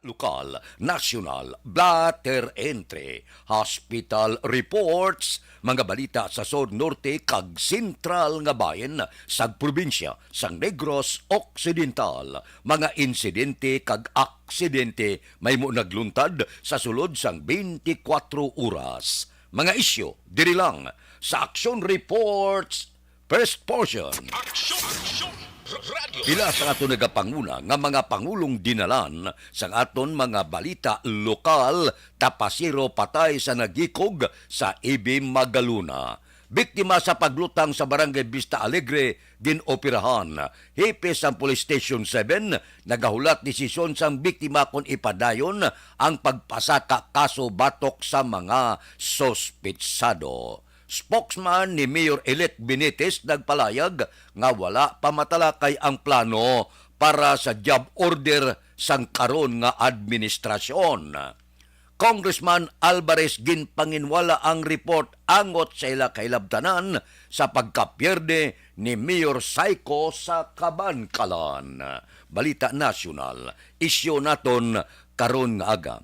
lokal, nasyonal, blatter entre, hospital reports, mga balita sa Sud Norte kag sentral nga bayan sa probinsya sang Negros Occidental, mga insidente kag aksidente may mo nagluntad sa sulod sang 24 oras. Mga isyo, diri lang sa Action Reports First Portion. Pila sa aton nagapanguna nga mga pangulong dinalan sa aton mga balita lokal tapasiro patay sa nagikog sa Ibi Magaluna. Biktima sa paglutang sa Barangay Vista Alegre ginoperahan. Hipis ang Police Station 7 nagahulat desisyon sang biktima kon ipadayon ang pagpasaka kaso batok sa mga sospetsado. Spokesman ni Mayor-elect Benitez nagpalayag nga wala pamatalakay ang plano para sa job order sang karon nga administrasyon. Congressman Alvarez ginpanginwala ang report angot sa ila kailabtanan sa pagkapierde ni Mayor Saiko sa Kabankalan. Balita nasyonal, isyo naton karon nga aga.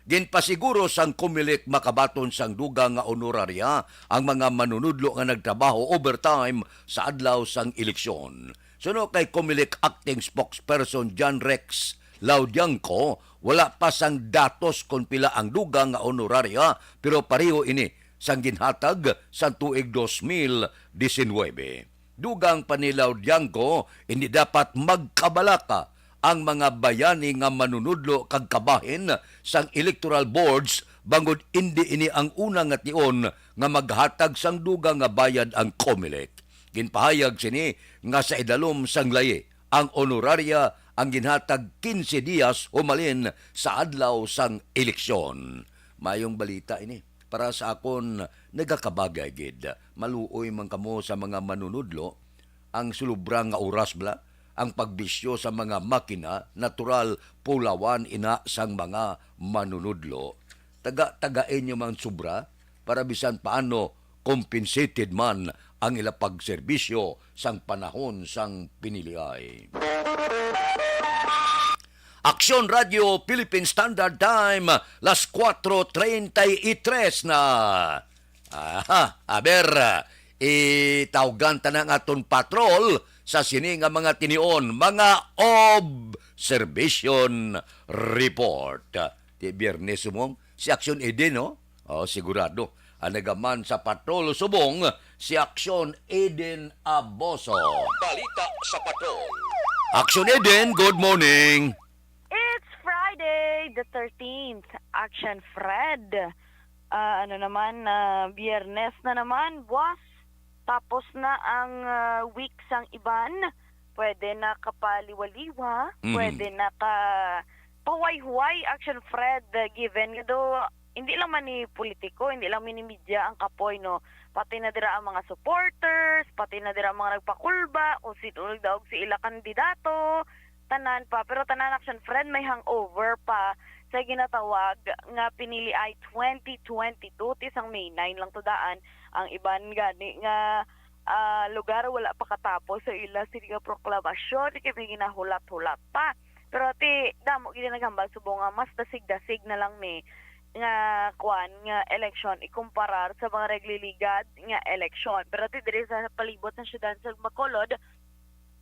Ginpasiguro sang Comelec makabaton sang dugang nga honoraria ang mga manunudlo nga nagtrabaho overtime sa adlaw sang eleksyon. Suno kay Comelec acting spokesperson John Rex Laudiangco, wala pa sang datos kung pila ang dugang nga honoraria pero pareho ini sang ginhatag sa tuig 2019. Dugang pa ni Laudiangco, hindi dapat magkabalaka ang mga bayani nga manunudlo kag kabahin sang electoral boards bangod indi ini ang una nga tion nga maghatag sang dugang nga bayad ang Comelec. Ginpahayag sini nga sa idalom sang laye ang honoraria ang ginhatag 15 dias humalin sa adlaw sang eleksyon. Mayong balita ini para sa akon nagakabagay gid. Maluoy man kamo sa mga manunudlo ang sulubrang nga oras bla ang pagbisyo sa mga makina, natural pulawan ina sang mga manunudlo. Taga-tagain nyo man sobra para bisan paano compensated man ang ila pagserbisyo sang panahon sang piniliay. Aksyon Radio Philippine Standard Time, las 4:33 na. Aha, aber, itawgan ta ng aton patrol sa sini nga mga tinion, mga observation report. Di Biyernes sumong, si Aksyon Eden, no? O, sigurado. Ang nagaman sa patrol subong, si Aksyon Eden Aboso. Balita sa patrol. Aksyon Eden, good morning. It's Friday the 13th. Action Fred. Biyernes na naman, boss. Tapos na ang week sang iban. Pwede na kapaliwaliwa. Pwede na ka pahuay-huway, Action Fred. Given do hindi lang man ni politiko, hindi lang ni media ang kapoy, no. Pati na dira ang mga supporters, pati na dira ang mga nagpakulba, o sinulog daw si ila kandidato, tanan pa. Pero tanan, Action Fred, may hangover pa sa ginatawag nga pinili ay 2022 tisang May 9 lang to daan ang iban gani nga lugar wala pa katapos sa ila sini nga proklamasyon kay may ginahulat-hulat pa pero ti damo gid naghambal subong nga mas dasig-dasig na lang ni nga kwan nga election ikumparar sa mga regliligad nga election pero ti diri sa palibot ng syudad sa Bacolod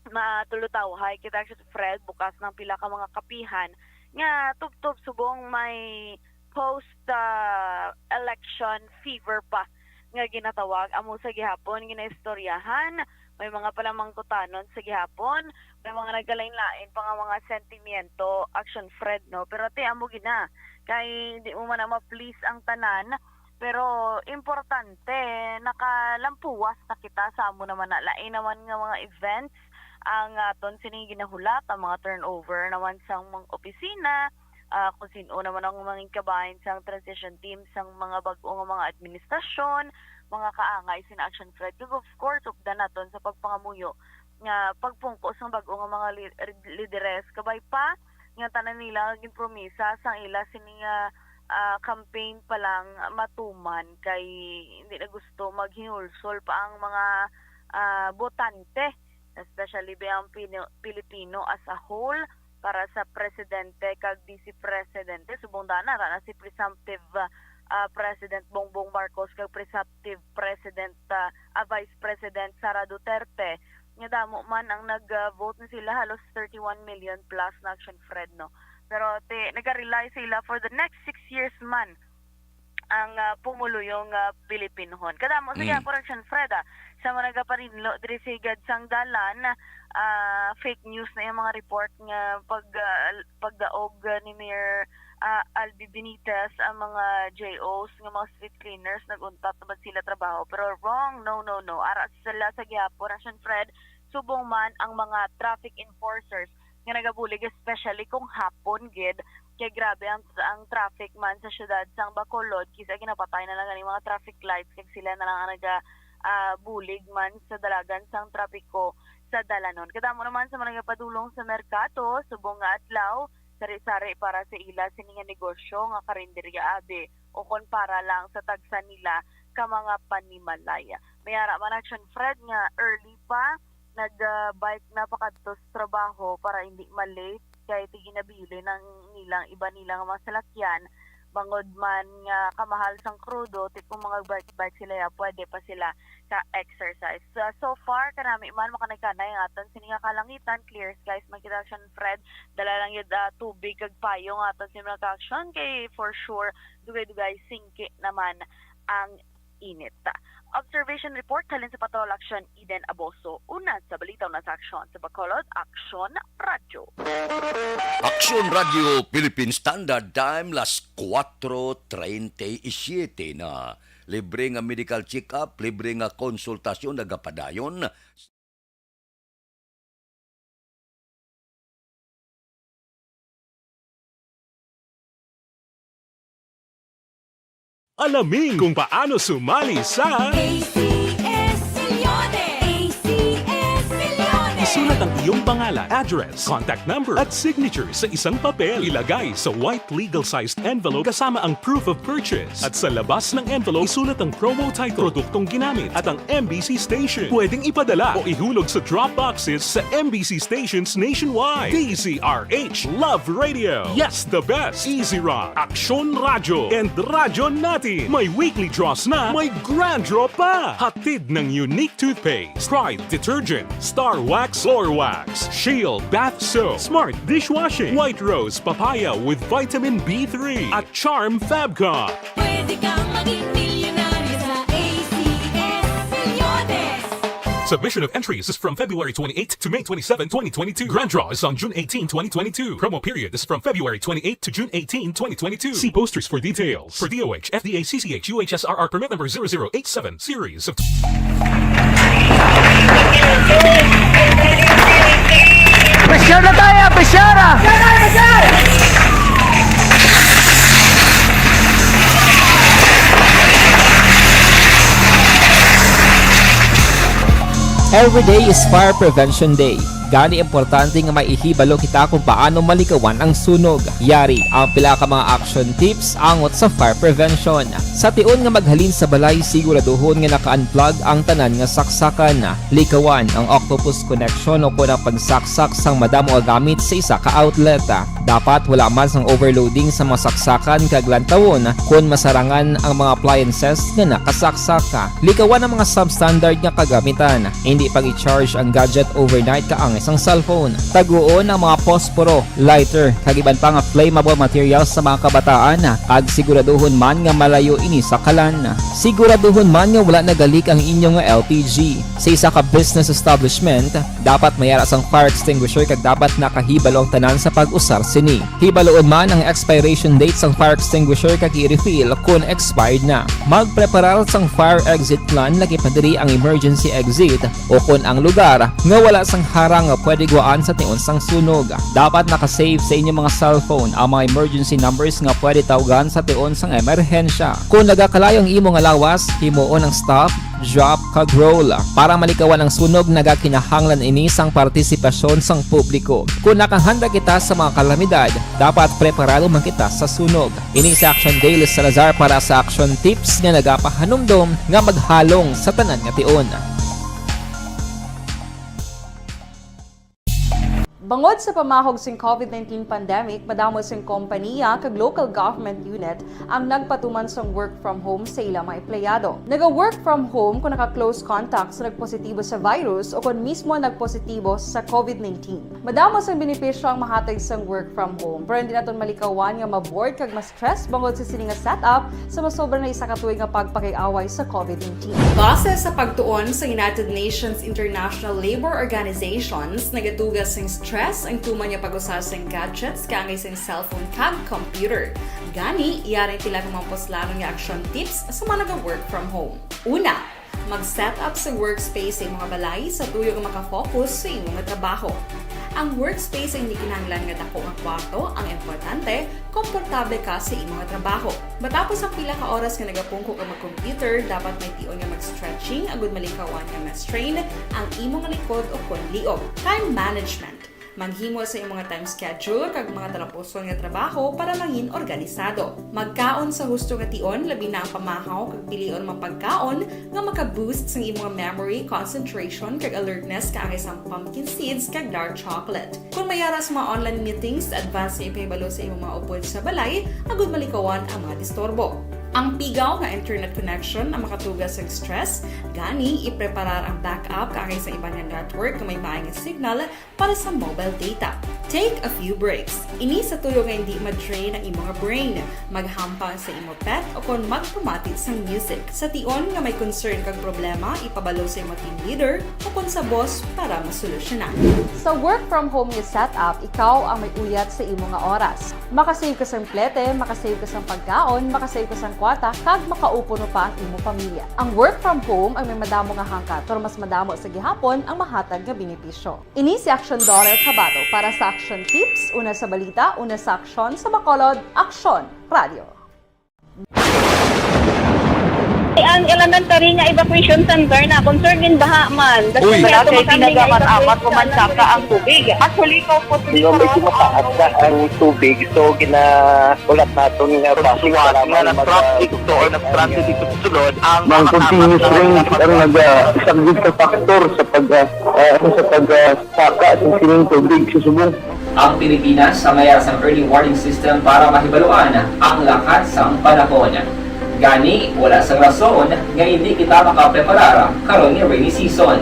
matulutaw-hay kita sa Fred bukas ng pila ka mga kapihan nga tub-tub subong may post-election fever pa nga ginatawag amo sa gihapon ginaistoryahan may mga palamang kutanon sa gihapon may mga nagalain-lain pa nga mga sentimiento Action Fred no pero ti amo gina kay di mo man ma-please ang tanan pero importante nakalampuwas na kita sa amo naman na lain naman nga mga events ang aton sining ginahulat ang mga turnover naman sang mga opisina kung sino naman ang mga kabahin sang transition team sang mga bag-o nga mga administrasyon mga kaangay sin Action Fred of course upda naton sa pagpangamuyo nga pagpungko sang bag-o nga mga lideres kabay pa nga tanan nila gin promisa sang ila sining campaign pa lang matuman kay hindi na gusto maghinulsol pa ang mga botante especially ang Pilipino as a whole para sa presidente kag vice presidente subong dana ra na si presumptive President Bongbong Marcos kag presumptive President Vice President Sara Duterte. Nga damo man ang nag-vote na sila, halos 31 million plus na action, Fred, no? Pero nag-rely sila for the next 6 years man ang pumulo yung Pilipinhon. Kadamo sa action, Fred, sa mga nagaparinlo diri sa gadsang dalan, fake news na yung mga report nga pagdaog ni Mayor Albi Benitez ang mga JOs, nga mga street cleaners, naguntat naman sila trabaho. Pero wrong, no. Ara sila sa gyapon, Action Fred, subong man ang mga traffic enforcers nga nagabulig, especially kung hapon, gid. Kaya grabe ang traffic man sa syudad sang Bacolod, kisa ginapatay na lang ang mga traffic lights, kaya sila na lang ang bulig man sa dalagan sang trapiko sa dalanon. Kadamo naman sa mga nagapadulong sa merkato, subong nga adlaw, sari-sari para sa ila sininga negosyo nga karinderya abe o kon para lang sa tagsa nila ka mga panimalaya. Mayara man Action Fred nga early pa nag-bike na pakadto sa trabaho para hindi malate kay tiginabili ng nilang iba nilang mga salakyan bangod man nga kamahal sang krudo tipong mga bike sila ya pwede pa sila ka exercise. So far kanami man makanay-kanay ang aton sininga kalangitan, clear skies makita Action Fred, dala lang yun tubig kag payo ng aton sininga ka-action kay for sure dugay-dugay singki naman ang init. Observation report halin sa Patrol Action Eden Aboso. Una sa balitaw na sa aksyon sa Bacolod, Action Radio. Action Radio Philippine Standard Time las 4:37 na. Libre nga medical check-up, libre nga konsultasyon nagapadayon. Alamin kung paano sumali sa ACS Millones! ACS Millones! Isulat ang iyong pangalan, address, contact number at signature sa isang papel. Ilagay sa white legal-sized envelope kasama ang proof of purchase. At sa labas ng envelope, isulat ang promo title, produktong ginamit at ang MBC station. Pwedeng ipadala o ihulog sa drop boxes sa MBC stations nationwide. DZRH Love Radio. Yes, the best. Easy Rock, Action Radio, and Radyo Natin. May weekly draws na, may grand draw pa. Hatid ng unique toothpaste, Pride Detergent, Star Wax Floor Wax, Shield Bath Soap, Smart Dishwashing, White Rose Papaya with Vitamin B3, at Charm Fabcon. Pwede kang maging milyonaryo sa ACS Millones! Submission of entries is from February 28 to May 27, 2022. Grand draw is on June 18, 2022. Promo period is from February 28 to June 18, 2022. See posters for details. For DOH, FDA, CCH, UHSRR permit number 0087, series of... Pressure na tayo! Pressure! Every day is Fire Prevention Day. Gani importante nga maihibalo kita kung paano malikawan ang sunog. Yari ang pila ka mga action tips angot sa fire prevention. Sa tion nga maghalin sa balay, siguraduhon nga naka-unplug ang tanan nga saksakan. Likawan ang octopus connection o kung ang pagsaksak sang madamo nga gamit sa isa ka outlet. Dapat wala man sang overloading sa mga saksakan kag lantawon kung masarangan ang mga appliances nga nakasaksaka. Likawan ang mga substandard nga kagamitan. Hindi pag i-charge ang gadget overnight kaang isang cellphone. Taguon ang mga posporo, lighter, kag iban pa nga flammable materials sa mga kabataan. Ag siguraduhon man nga malayo ini sa kalan. Siguraduhon man nga wala nagalik ang inyong LPG. Sa isa ka business establishment, dapat mayara sang fire extinguisher kag dapat nakahibalo ang tanan sa pag-usar sini. Hibaloon man ang expiration date sang fire extinguisher kag i-refill kung expired na. Magpreparar sang fire exit plan lagi pa diri ang emergency exit o kung ang lugar nga wala sang harang nga pwede guaan sa tion sang sunog. Dapat nakasave sa inyong mga cellphone ang mga emergency numbers nga pwede tawagan sa tion sang emerhensya. Kung nagakalayo ang imong alawas, himuon ang stop, drop, kag roll. Para malikawan ang sunog, nagakinahanglan ini sang partisipasyon sang publiko. Kung nakahanda kita sa mga kalamidad, dapat preparado man kita sa sunog. Ini sa Action Daily Salazar para sa action tips nga nagapahanumdom nga maghalong sa tanan nga tion. Bangod sa pamahog sing COVID-19 pandemic, madamo sing kompanya kag local government unit ang nagpatuman sang work from home sa ilang mga empleyado. Naga-work from home kung naka-close contact sa nagpositibo sa virus o kung mismo nagpositibo sa COVID-19. Madamo sang benepisyo ang mahatag sang work from home, pero hindi naton malikawan nga ma-bored kag ma-stress bangod sa sini nga setup sa masobra na isa ka tuig nga pagpakiaway sa COVID-19. Base sa pagtuon sa United Nations International Labour Organizations, nagatugas sing stress ang tuman niya pag-usas ng gadgets kangay sa cellphone kag computer. Gani, iyaring tila ng mga poslanong nga action tips sa mga nag-work from home. Una, mag-set up sa workspace sa mga balay sa tuyo nga makafocus sa imong nga trabaho. Ang workspace ay hindi kinahanglan nga dako ang kwarto, ang importante, komportable ka sa imong nga trabaho. Matapos ang pila ka oras nga nagapungko ka mag-computer, dapat may tion nga mag-stretching agud malikawan nga ma-strain ang imong nga likod o kon liog. Time management. Maghimo sa imong nga time schedule kag mga talapuson nga trabaho para mangin organisado. Magkaon sa husto nga tion, labi na ang pamahaw kag pilion mga pagkaon nga maka-boost sa imong memory, concentration kag alertness kaangay sa pumpkin seeds kag dark chocolate. Kung mayaras mga online meetings, advance na ipahibalo sa imong mga upod sa balay, agud malikawan ang mga disturbo. Ang pigaw nga internet connection ang makatugas sa stress, gani ipreparar ang backup kaangay sa ibang nga network nga may maayong signal para sa mobile data. Take a few breaks. Ini sa tuyo nga hindi ma-drain ang imong brain, maghampang sa imong pet o kon magpumatit sa music. Sa tion nga may concern kag problema, ipabalo sa imong team leader o kon sa boss para masolusyonan. Sa work from home nga setup, ikaw ang may uyat sa imong nga oras. Makasave ka sa plete, makasave ka sa pagkaon, makasave ka sa kwata, kag makaupo no pa ang imong pamilya. Ang work from home ay may madamo nga hangkat, pero mas madamo sa gihapon ang mahatag nga benepisyo. Ini si Action Dollar Kabato para sa Action Tips, una sa balita, una sa aksyon, sa Bacolod, Aksyon Radio. Ang elementary nga evacuation center na concern din baha man. Uy! Kaya pinagamat-amat kumansaka ang tubig. Actually, ko po Hindi may kumataas na ang tubig. So, ulat natin nga Pagsuwat nga nag-traffic to or nag-traffic dito sa sunod ang Mang continuous rin ang nag-isang sa factor sa pagsaka sa sining tubig sa subong. Ang Pilipinas sa mayroon sa early warning system para mahibaluan ang lakas sa panahon. Gani, wala sa rason nga hindi kita makapreparar karon ni rainy season.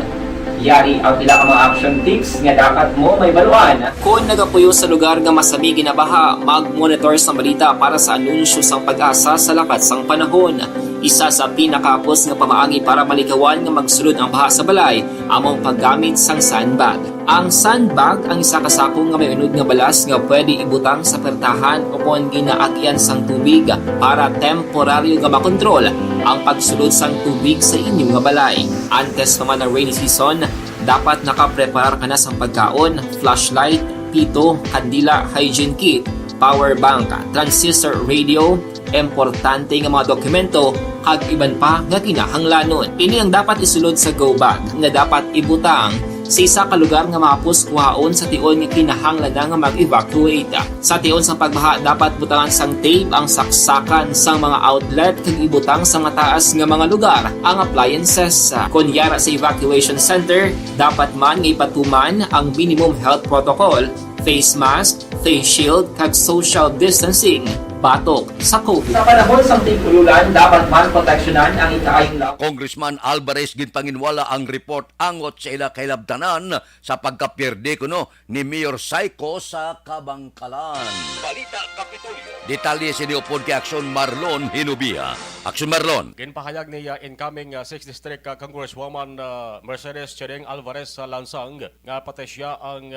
Yari ang pila ka mga action tips nga dapat mo may baluan. Kung nagapuyo sa lugar nga masami ginabaha, mag-monitor sa balita para sa anunsyo sang pag-asa sa lakas sang panahon. Isa sa pinakapos nga pamaagi para malikawan nga magsulod ang baha sa balay, among paggamit sang sandbag. Ang sandbag ang isa ka sako nga may unod nga balas nga pwede ibutang sa pertahan o kung ginaagyan sang tubig para temporaryo nga makontrol ang pagsulod sang tubig sa inyong nga balay. Antes naman ng rainy season, dapat nakapreparar ka na sang pagkaon, flashlight, pito, kandila, hygiene kit, power bank, transistor radio, importante nga mga dokumento kag iban pa nga kinahanglanon. Ini ang dapat isulod sa go bag nga dapat ibutang sa isa ka lugar nga mapus kuhaon sa tion nga kinahanglan nga mag-evacuate. Sa tion sa pagbaha dapat butangan sang tape ang saksakan sang mga outlet kag ibutang sa mataas nga mga lugar ang appliances. Kunyara sa evacuation center, dapat man nga ipatuman ang minimum health protocol, face mask, face shield kag social distancing batok sa COVID. Sa panahon sa tig-ululan, dapat man proteksyonan ang ikaayong law. Congressman Alvarez ginpanginwala ang report angot sa ila kailabtanan sa pagkapierde kuno ni Mayor Saiko sa Kabangkalan. Balita Kapitolyo. Detalye si Leopoldo Action Marlon Hinubia. Action Marlon. Ginpahayag ni incoming 6th District Congresswoman Mercedes Chering Alvarez sa Lansang nga patay siya ang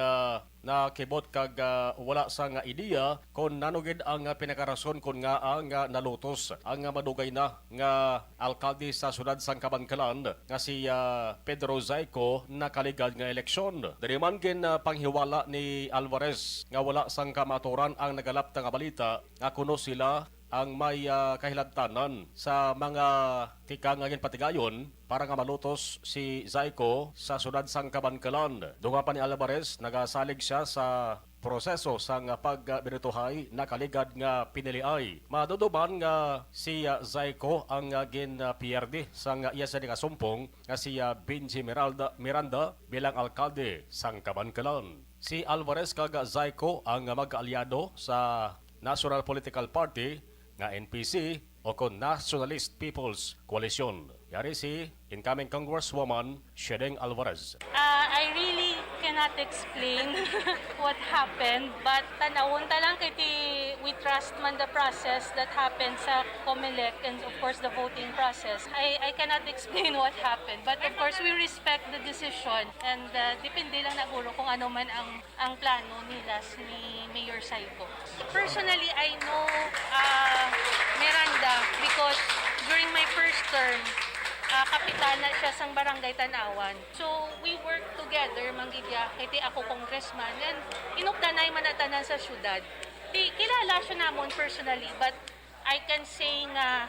nakibot kag wala sa nga ideya kung nanugid ang pinakarason kung nga ang nalutos ang madugay na nga alkalde sa syudad sang Kabangkalan nga si Pedro Zaico nakaligad nga eleksyon. Diri man gin panghiwala ni Alvarez nga wala sang kamaturan ang nagalapta nga balita nga kuno sila ang may kahilagtanan sa mga tikangangin patigayon para nga malutos si Zaico sa syudad sang Kabangkalan. Dunga pa ni Alvarez, nagasalig siya sa proseso sang pagberituhay na kaligad nga piniliay. Maduduban nga si Zaico ang ginpierde sang iya sa nga sumpong nga si Benji Miranda bilang alkalde sang Kabangkalan. Si Alvarez kag Zyko ang magkaalyado sa National Political Party nga NPC o kon Nationalist People's Coalition. Yari si incoming Congresswoman Shedeng Alvarez. I really cannot explain what happened, but tanawon ta lang kiti we trust man the process that happened sa COMELEC and of course the voting process. I cannot explain what happened, but of course we respect the decision and depende lang naguro kung ano man ang plano nila ni Mayor Saico. Personally, I know Miranda because during my first term, kapitana siya sang Barangay Tanawan. So, we work together, manggidya, kiti ako congressman, and inukdanay manatanan sa syudad. Kilala siya namon personally, but I can say nga,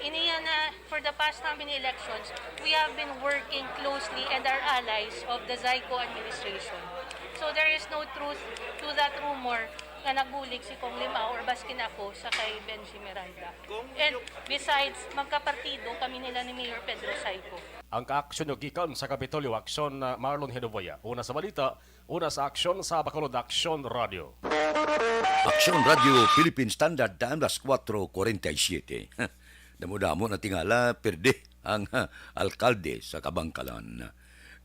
iniya na, for the past how many elections, we have been working closely and our allies of the Zyco administration. So, there is no truth to that rumor nga nagbulig si Kong Limao or baskin ako sa kay Benji Miranda. And besides, magkapartido kami nila ni Mayor Pedro Saico. Ang kaaksyon yung gikan sa Kapitolyo, aksyon na Marlon Hedoboya. Una sa balita, una sa aksyon sa Bacolod Aksyon Radio. Aksyon Radio Philippine Standard Time, las 4:47. Damo-damo na tingala, perde ang alkalde sa Kabangkalan.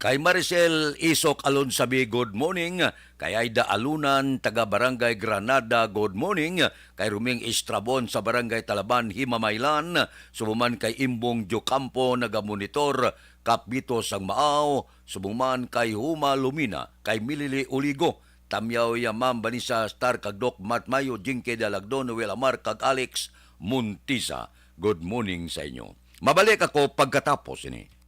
Kay Maricel Isok Alonsabi, good morning. Kay Aida Alunan, taga Barangay Granada, good morning. Kay Ruming Estrabon sa Barangay Talaban, Himamaylan. Sumuman kay Imbong Jocampo, nagamonitor. Kapito sang Maaw. Sumuman kay Huma Lumina. Kay Milili Uligo. Tamyaw Yamam Banisa Star Kagdok Matmayo, Jinke Dalagdo, Noel Amar kag Alex Muntisa. Good morning sa inyo. Mabalik ako pagkatapos ini.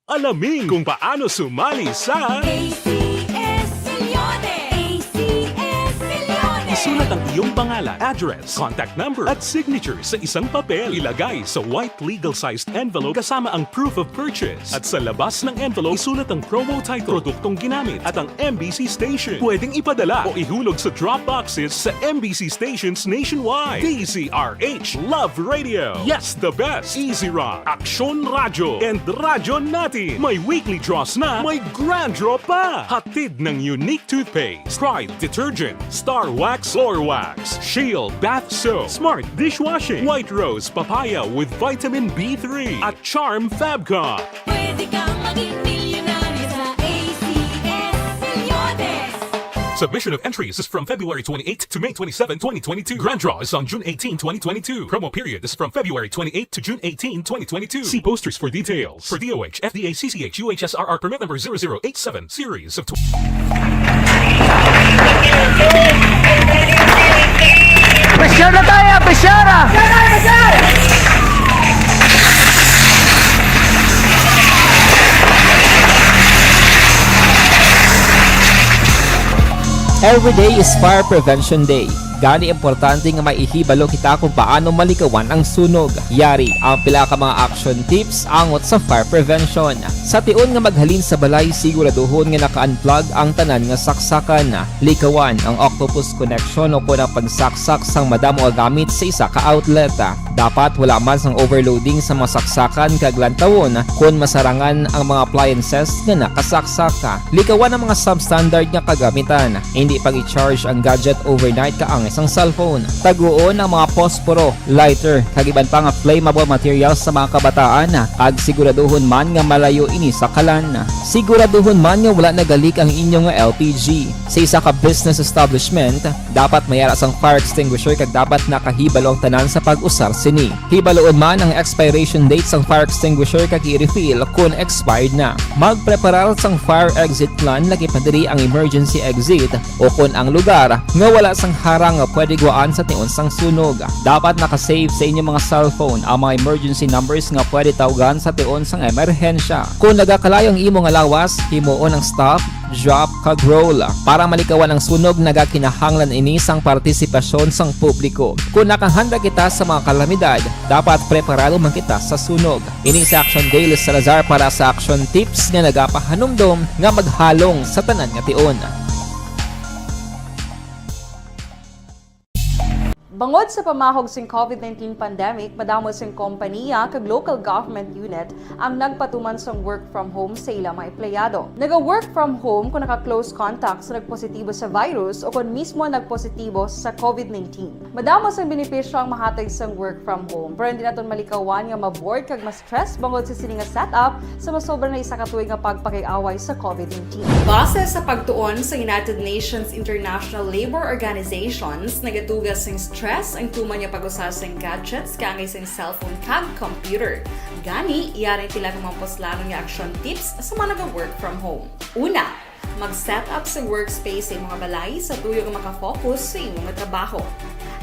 Alamin kung paano sumali sa ACS Milyones! ACS Milyones! isulat ang iyong pangalan, address, contact number at signature sa isang papel. Ilagay sa white legal-sized envelope kasama ang proof of purchase. At sa labas ng envelope, isulat ang promo title, produktong ginamit at ang MBC station. Pwedeng ipadala o ihulog sa drop boxes sa MBC stations nationwide. DZRH, Love Radio. Yes, the best. Easy Rock, Aksyon Radio, and Radyo Natin. May weekly draws na, may grand draw pa. Hatid ng unique toothpaste, Pride Detergent, Star Wax Floor Wax, Shield Bath Soap, Smart Dishwashing, White Rose Papaya with Vitamin B3, at Charm Fabcon. Pwede kang maging milyonaryo sa ACS Milyones! Submission of entries is from February 28 to May 27, 2022. Grand draw is on June 18, 2022. Promo period is from February 28 to June 18, 2022. See posters for details. For DOH, FDA, CCH, UHSRR permit number 0087, series of... Presyara tayo! Presyara! Every day is Fire Prevention Day. Gani importante nga maihibalo kita kung paano malikawan ang sunog. Yari ang pila ka mga action tips angot sa fire prevention. Sa tion nga maghalin sa balay, siguraduhon nga naka-unplug ang tanan nga saksakan. Likawan ang octopus connection o kung pagsaksak sang madamo gamit sa isa ka outlet. Dapat wala man sang overloading sa masaksakan kag lantawon kung masarangan ang mga appliances nga nakasaksaka. Likawan ang mga substandard nga kagamitan. Hindi pag i-charge ang gadget overnight kaang isang cellphone. Taguon ang mga posporo, lighter, kag iban pa nga flammable materials sa mga kabataan. Ag siguraduhon man nga malayo ini sa kalan. Siguraduhon man nga wala nagalik ang inyong LPG. Sa isa ka business establishment, dapat mayara sang fire extinguisher kag dapat nakahibalo ang tanan sa pag-usar sini. Hibaloon man ang expiration date sang fire extinguisher kag i-refill kung expired na. Magpreparar sang fire exit plan lagi padiri ang emergency exit o kung ang lugar nga wala sang harang nga pwede guwaan sa tion sang sunog. Dapat nakasave sa inyong mga cellphone ang mga emergency numbers nga pwede tawagan sa tion sang emerhensya. Kung nagakalayo ang imong lawas, himuon ang stop, drop, kag roll. Para malikawan ang sunog, nagakinahanglan ini sang partisipasyon sang publiko. Kung nakahanda kita sa mga kalamidad, dapat preparado man kita sa sunog. Ini sa Action Daily Salazar para sa action tips nga nagapahanumdom nga maghalong sa tanan nga tion. Bangod sa pamahog sing COVID-19 pandemic, madamo sing kompanya kag local government unit ang nagpatuman sang work from home sa ilang mga empleyado. Naga-work from home kung naka-close contact sa nagpositibo sa virus o kung mismo nagpositibo sa COVID-19. Madamo sang benepisyo ang mahatag sang work from home, pero hindi naton malikawan nga ma-bored kag ma-stress bangod sa sini nga setup sa masobra na isa ka tuig nga pagpakiaway sa COVID-19. Base sa pagtuon sa United Nations International Labour Organizations, nagatugas sing stress ang tuman niya pag-usar sa gadgets kangay sa cellphone kag computer. Gani, iyaring tila ng mga poslanong nga action tips sa mga nag-work from home. Una, mag-set up sa workspace sa imong balay sa tuyo nga makafocus sa imong trabaho.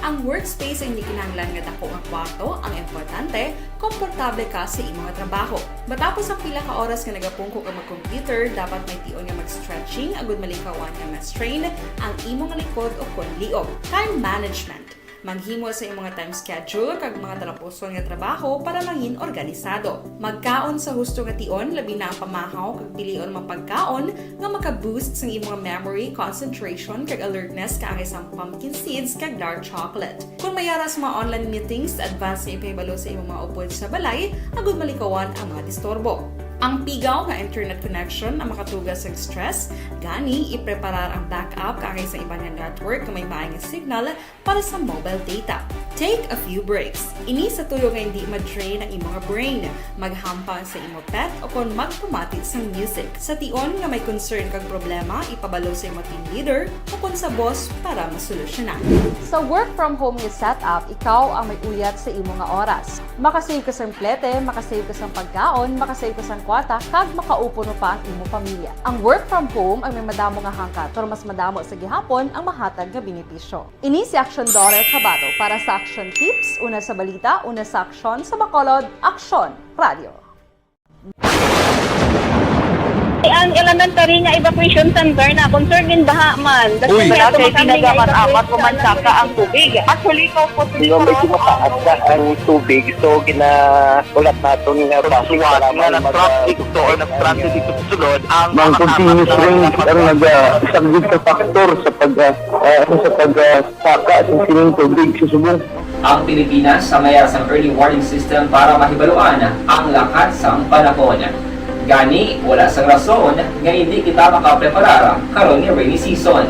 Ang workspace ay hindi kinahanglan nga dako nga kwarto, ang importante, komportable ka sa imong trabaho. Matapos ang pila ka oras nga nagapungko ka mag-computer, dapat may tion nga mag-stretching agud malikawan nga ma-strain ang imong likod o konliog. Time management. Maghimo sa imong time schedule kag mga talapuson nga trabaho para maging organisado. Magkaon sa husto nga tion, labi na ang pamahaw kag pilion mapagkaon nga maka-boost sa imong memory, concentration kag alertness kaangay sa pumpkin seeds kag dark chocolate. Kung mayara sa mga online meetings, advance nga ipahibalo sa imong mga upod sa balay, agud malikawan ang mga disturbo. Ang pigaw nga internet connection ang makatugas sa stress, gani ipreparar ang backup kaangay sa ibang network nga may maayong signal para sa mobile data. Take a few breaks. Ini sa tuyo nga hindi ma-drain ang imong brain, maghampang sa imong pet o kung magpumatit sa music. Sa tion nga may concern kag problema, ipabalo sa imong team leader o kung sa boss para masolusyonan. Sa work from home nga setup, ikaw ang may uyat sa imong nga oras. Makasave ka sa plete, makasave ka sa pagkaon, makasave ka sa kwata, kag makaupo mo pa ang imong pamilya. Ang work from home ay may madamo nga hangkat, pero mas madamo sa gihapon ang mahatag nga benepisyo. Ini si Action Daughter Cabato para sa Action Tips, una sa balita, una sa aksyon, sa Bacolod, Aksyon Radio. Ang elementary nga evacuation center na concerned din baha man. Uy! Kaya Kaya pinagamat-amat evacuation kumansaka ang tubig. Actually, ikaw po So, medyo mataas na ang tubig. So, ulat natin nga pagsuwat nga ng traffic to or nag-transit dito sa sulod ang Mang continuous rain ang nag-isang sa factor sa pagsaka at sining tubig sa subong. Ang Pilipinas sa mayroon sa early warning system para mahibaluan ang lakas sa panahon. Gani, wala sang rason nga hindi kita makapreparar karon ni rainy season.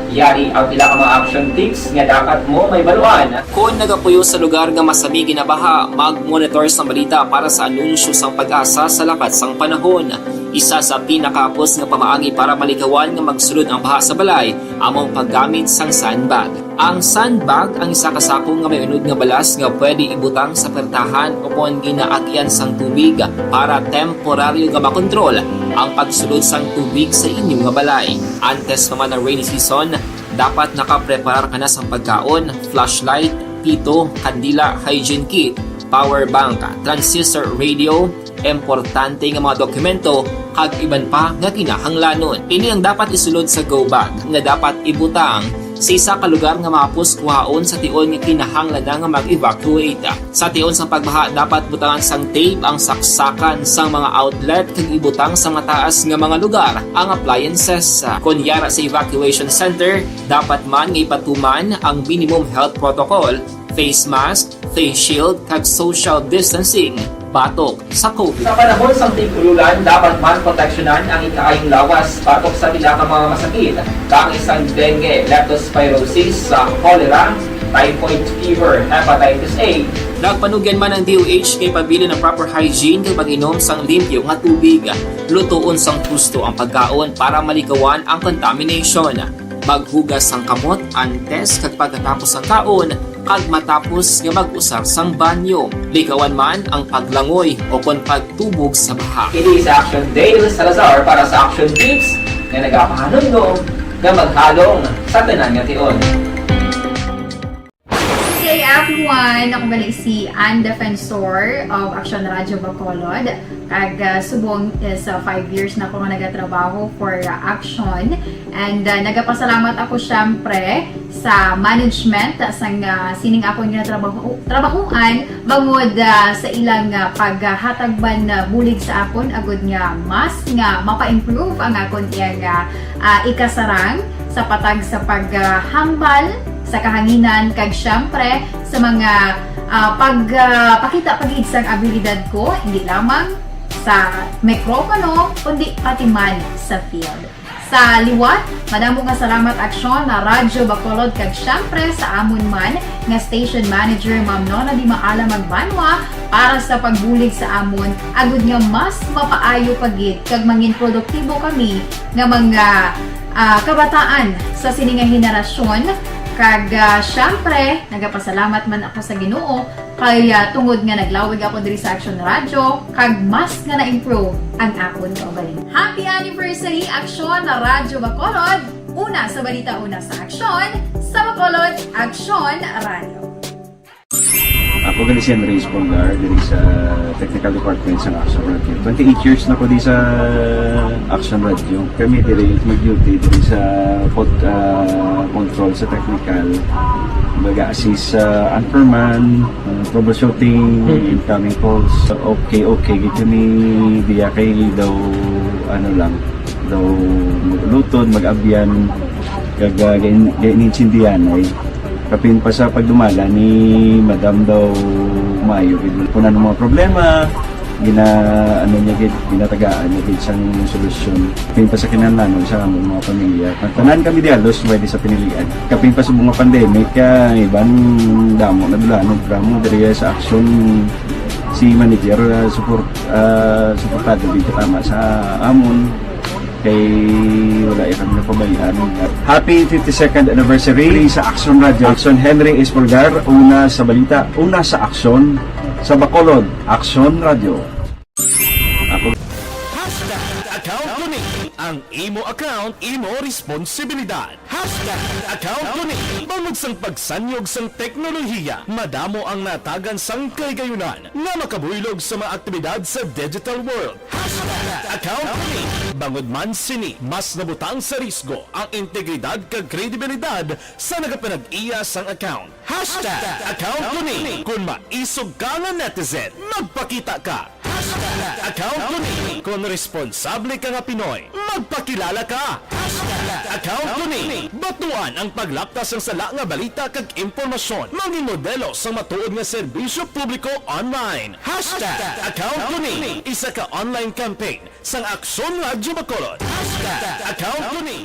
Yari ang pila ka mga action tips nga dapat mo may baluan. Kung nagapuyo sa lugar nga masabi ginabaha, mag-monitor sa balita para sa anunsyo sang pag-asa sa lakat sang panahon. Isa sa pinakapos nga pamaagi para malikawan nga magsulod ang baha sa balay, among paggamit sang sandbag. Ang sandbag ang isa ka sako nga may unod nga balas nga pwede ibutang sa pertahan o kung ginaagyan sang tubig para temporaryo nga makontrol ang pagsulod sang tubig sa inyong nga balay. Antes naman ng rainy season, dapat nakapreparar ka na sa pagkaon, flashlight, pito, kandila, hygiene kit, power bank, transistor radio, importante nga mga dokumento kag iban pa nga kinahanglanon. Ini ang dapat isulod sa go bag nga dapat ibutang sa isa ka lugar nga mapus kuhaon sa tion nga kinahanglan nga mag-evacuate. Sa tion sa pagbaha dapat butangan sang tape ang saksakan sang mga outlet kag ibutang sa mataas nga mga lugar ang appliances. Kunyara sa evacuation center, dapat man nga ipatuman ang minimum health protocol, face mask, face shield kag social distancing. Batok sa COVID. Sa panahon sa tig-ululan, dapat man proteksyonan ang ikaayong lawas batok sa pila ka mga masakit, kang isang dengue, leptospirosis, cholera, typhoid fever, hepatitis A. Nagpanugyan man ang DOH kay pabili ng proper hygiene kay pag-inom sang limpyo nga tubig. Lutuon sang gusto ang pagkaon para malikawan ang contamination. Maghugas sang kamot antes kag pagkatapos ang kaon kag matapos nga mag-usar sang banyo. Likawan man ang paglangoy o kon pagtubog sa baha. Kini sa Action Dale Salazar para sa Action Tips nga nagapahanundong nga maghalong sa tanan nga tion. Hey everyone! Ako gali si Ann Defensor of Action Radio Bacolod. Kag subong is 5 years na ako nga nagatrabaho for Action. And nagapasalamat ako syempre sa management sang sining ako nga trabahuan bangod sa ilang paghatagban bulig sa akon agud nga mas nga mapa-improve ang akon iyang ikasarang sa patag sa paghambal sa kahanginan kag syempre sa mga pakita pagid sang abilidad ko hindi lamang sa mikropono kundi pati man sa field. Sa liwat, madamo nga salamat aksyon na Radyo Bacolod kag syempre sa amon man nga station manager Ma'am Nona Di Maala Magbanwa para sa pagbulig sa amon agud nga mas mapaayo pagid kag mangin produktibo kami nga mga kabataan sa sining nga henerasyon. Kag syempre, nagapasalamat man ako sa Ginoo kay tungod nga naglawig ako diri sa Action Radio kag mas nga na-improve ang akon kaugalingon. Happy anniversary Action na Radyo Bacolod! Una sa balita, una sa aksyon, sa Bacolod Action Radio. Ako gali si Andres Polgar diri sa Technical Department sa Action Radio. 28 years na ko di sa Action Radio. Kami diri mag-duty diri sa control sa technical. Mag-assist sa anchorman, troubleshooting, incoming calls. Okay, gitu ni diya kay daw daw maglutod, mag-abyan, ganinsindihan ay kapin pa sa pagdumala ni Madam daw Mayo punan ng mga problema ginatagaan niya isang solusyon kapin pa sa kinahanglan sa among mga pamilya tanan kami di halos pwede sa pinilian kapin pa sa mga pandemic ibang damo nadulanon drama diri sa action si manager suportado dito tama sa amon kay wala kami napabayaan. Happy 52nd anniversary sa Action Radio. Action Henry Espolgar, una sa balita, una sa aksyon sa Bacolod, Action Radio. Ako Account ko ni ang imo account, imo responsibilidad. Account ko ni bangod sang pagsanyog sang teknolohiya, madamo ang natagan sang kaygayunan nga makabuylog sa mga aktibidad sa digital world. Account ko ni bangod man sini mas nabutang sa risgo ang integridad kag kredibilidad sa nagapanag-iya sang account. Account ko ni kung maisog ka nga netizen, magpakita ka. Account ko ni kung responsable ka nga Pinoy, magpakilala ka. Account ko ni batuan ang paglaptas ng sala nga balita kag impormasyon, maging modelo sa matuod nga serbisyo publiko online. Account ko ni isa ka online campaign sang Aksyon Radyo Bacolod. Account ko ni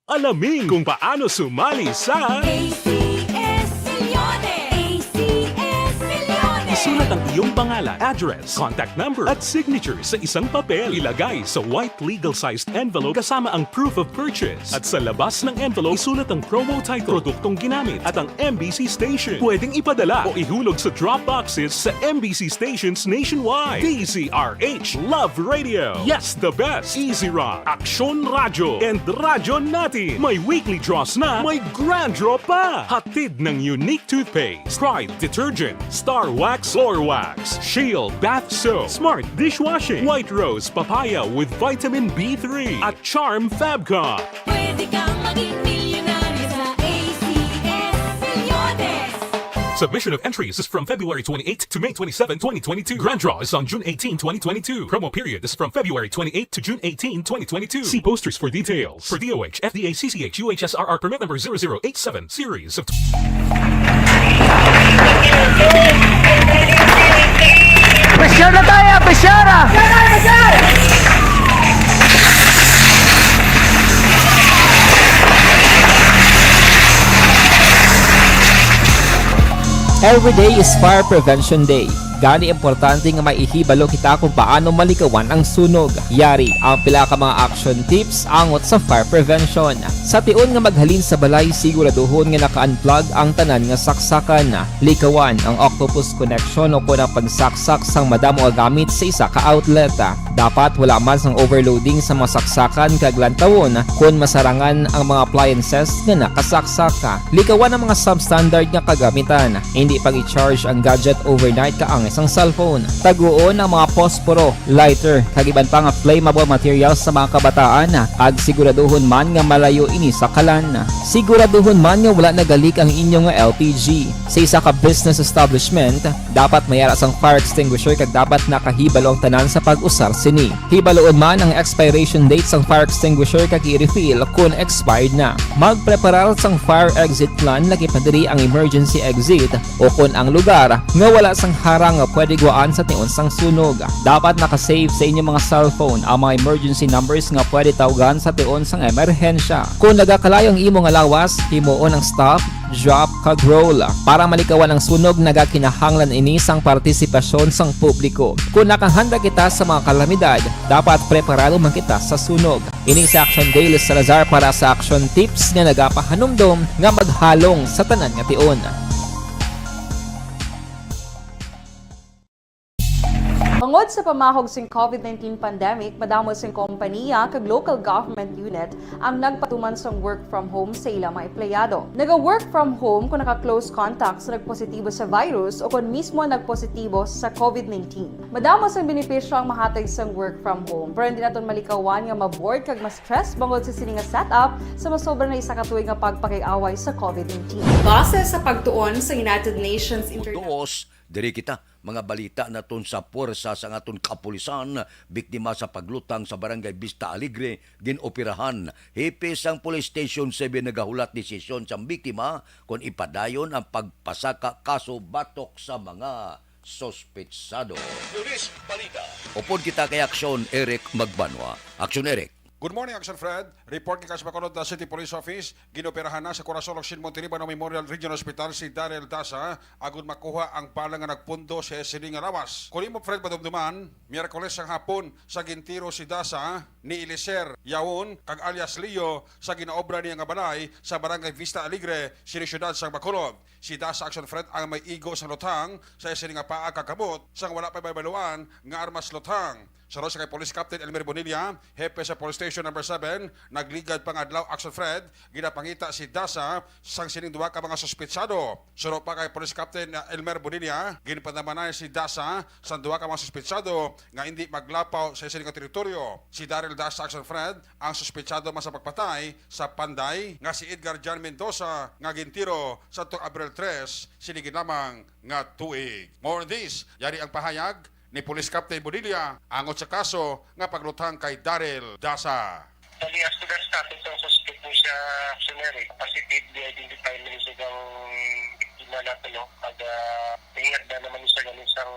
alamin kung paano sumali sa ACS Milyones! ACS Milyones! isulat ang iyong pangalan, address, contact number at signature sa isang papel. Ilagay sa white legal-sized envelope kasama ang proof of purchase. At sa labas ng envelope, isulat ang promo title, produktong ginamit at ang MBC station. Pwedeng ipadala o ihulog sa drop boxes sa MBC stations nationwide. DZRH Love Radio. Yes, the best. Easy Rock, Aksyon Radio, and Radyo Natin. May weekly draws na, may grand draw pa. Hatid ng unique toothpaste, Pride Detergent, Star Wax Floor Wax, Shield Bath Soap, Smart Dishwashing, White Rose Papaya with Vitamin B3, at Charm Fabcon. Pwede kang maging milyonaryo sa ACS Milyones! Submission of entries is from February 28 to May 27, 2022. Grand draw is on June 18, 2022. Promo period is from February 28 to June 18, 2022. See posters for details. For DOH, FDA, CCH, UHSRR permit number 0087, series of... Pressure na tayo! Pressure! Every day is Fire Prevention Day. Gani importante nga maihibalo kita kung paano malikawan ang sunog. Yari ang pila ka mga action tips angot sa fire prevention. Sa tion nga maghalin sa balay, siguraduhon nga naka-unplug ang tanan nga saksakan. Likawan ang octopus connection o kung pagsaksak sang madamo nga gamit sa isa ka outlet. Dapat wala man sang overloading sa mga saksakan kag lantawon kung masarangan ang mga appliances nga nakasaksaka. Likawan ang mga substandard nga kagamitan. Hindi pag i-charge ang gadget overnight kaangay isang cellphone. Taguon ang mga posporo, lighter, kagiban pa nga flammable materials sa mga kabataan ag siguraduhon man nga malayo ini sa kalan. Siguraduhon man nga wala nagalik ang inyong nga LPG. Sa isa ka business establishment, dapat mayara sang fire extinguisher kag dapat nakahibalo ang tanan sa pag-usar sini. Hibaloon man ang expiration date sang fire extinguisher kag i-refill kung expired na. Magpreparar sang fire exit plan lagi padiri ang emergency exit o kung ang lugar nga wala sang harang nga pwede guaan sa tiun sang sunog. Dapat nakasave sa inyong mga cellphone ang mga emergency numbers nga pwede tawagan sa tiun sang emerhensya. Kung nagakalayo ang imo nga lawas, himuon ang stop, drop kag roll para malikawan ang sunog nagakinahanglan ini sang partisipasyon sang publiko. Kung nakahanda kita sa mga kalamidad, dapat preparado man kita sa sunog. Ini sa Action Daily Salazar para sa action tips nga nagapahanumdom nga maghalong sa tanan nga tion. Bangod sa pamahog sing COVID-19 pandemic, madamo sing kompanya kag local government unit ang nagpatuman sang work from home sa ilang mga empleyado. Naga-work from home kung naka-close contacts na nagpositibo sa virus o kung mismo nagpositibo sa COVID-19. Madamo sang benepisyo ang mahatag sang work from home, pero hindi naton malikawan nga maboard kag ma-stress bangod sa sini nga setup sa masobra na isa ka tuig nga pagpakiaway sa COVID-19. Base sa pagtuon sa United Nations Tuos, diri kita mga balita naton sa puwersa sa aton kapulisan, biktima sa paglutang sa barangay Vista Alegre, ginoperahan. Hipis ang Police Station 7 nagahulat desisyon sa biktima kung ipadayon ang pagpasaka kaso batok sa mga sospetsado. Police Balita. Upod kita kay Aksyon Eric Magbanwa. Aksyon Eric. Good morning, Action Fred. Report ni Bacolod City Police Office. Ginoperahan na sa Corazon Locsin Monterribano Memorial Regional Hospital si Daryl Dasa agud makuha ang bala nga nagpundo sa sining nga lawas. Kung mo Fred madumduman, Miyerkules ang hapon sa gintiro si Dasa ni Eliser Yaon kag alias Leo sa ginaobra niya nga balay sa barangay Vista Alegre, siyudad sa Bacolod. Si Dasa Action Fred ang may igo sa lotang sa sining nga paa kakabot sang wala pa baybaluan nga armas lotang. Sa kay Police Captain Elmer Bonilla, hepe sa Police Station number 7, nagligad pang adlaw Action Fred, ginapangita si Dasa sang sining duwa ka mga suspetsado. Suro pa kay Police Captain Elmer Bonilla, ginpanamanay si Dasa sang duwa ka mga suspetsado nga hindi maglapaw sa sining teritoryo. Si Daryl Dasa Action Fred, ang suspetsado man sa pagpatay sa Panday nga si Edgar John Mendoza nga gintiro sa Abril 3, sinigin lamang nga tuig. More on this, yari ang pahayag ni Police Captain Bonilla angot sa kaso nga paglutang kay Daryl Dasa. Alias to the status ng suspect mo siya generic, positively identified mo siya ng biktima natin, no? At ingat na naman siya ng isang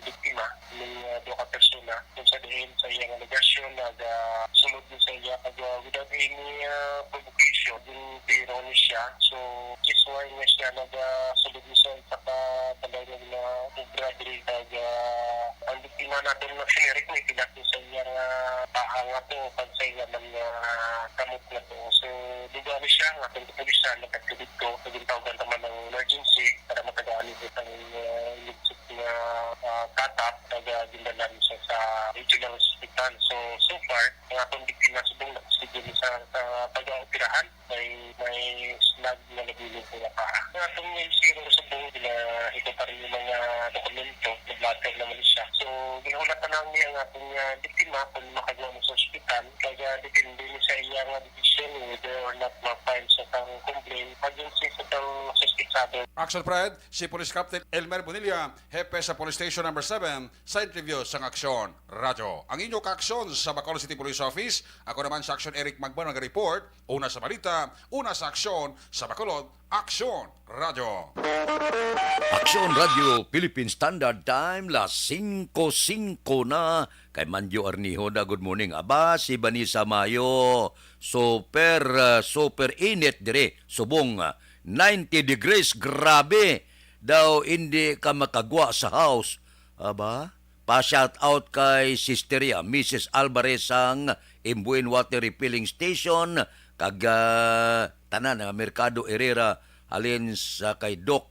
biktima ng doon ka persona kung sa dihin sa iyang allegation at sunod din sa iya at without any provocation din tiro ni siya. So this why nga siya nagsulod niya sa isa pa talay na ubra diri kag ang biktima natin na generic may pinakita sa iyang pahanga to pag sa iya man kamot na to. So duga ni siya nga kung pulisan nakatubig ko pagtawagan naman ng emergency para matagaan ito ang electric na katap na gindalan siya sa regional hospital. So far, ang atong biktima subong nagsigil sa pag-operahan may snag na nagulong po na paa. Ang atong siguro subong ito pa rin yung mga dokumento nag-blatter naman siya. So ginahulatan lang niya ang atong biktima kung makagawa mo sa hospital kaya depende sa iyang decision whether or not ma-file sa kang complaint agency sa kang suspitsado. Action Fred, si Police Captain Elmer Bonilla, hepe sa Police Station number 7, sa interview sa Aksyon Radyo. Ang inyong ka-aksyon sa Bacolod City Police Office, ako naman sa Action Eric Magban nag-report, una sa balita, una sa aksyon sa Bacolod, Aksyon Radyo. Aksyon Radio Philippine Standard Time, las 5:05 na. Kay Manjo Arniho na good morning. Aba, si Vanessa Mayo, super init dire, subong 90 degrees, grabe. Daw hindi ka makagwa sa house. Aba, pa-shout out kay Sisteria, Mrs. Alvarez ang Imbuin Water Refilling Station, kag tanan nga Mercado Herrera, alin sa kay Doc,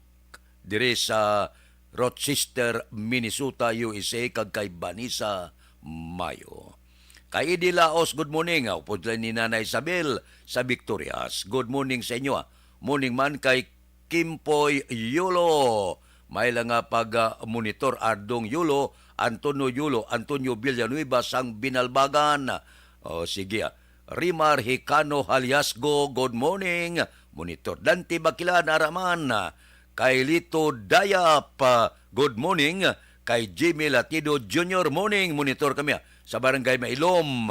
dire sa Rochester, Minnesota, USA, kag kay Vanessa Mayo. Kay Idi Laos, good morning. Upod lang ni Nanay Isabel sa Victorias. Good morning sa inyo. Morning man kay Kimpoy Yolo. may lang nga pag-monitor Ardong Yulo, Antonio Villanueva sang binalbagan. O sige, Rimar Hicano Haliasgo, good morning. Monitor Dante Bakilan Araman. Kay Lito Dayap, good morning. Kay Jimmy Latido Jr., morning. Monitor kami sa Barangay Mailom.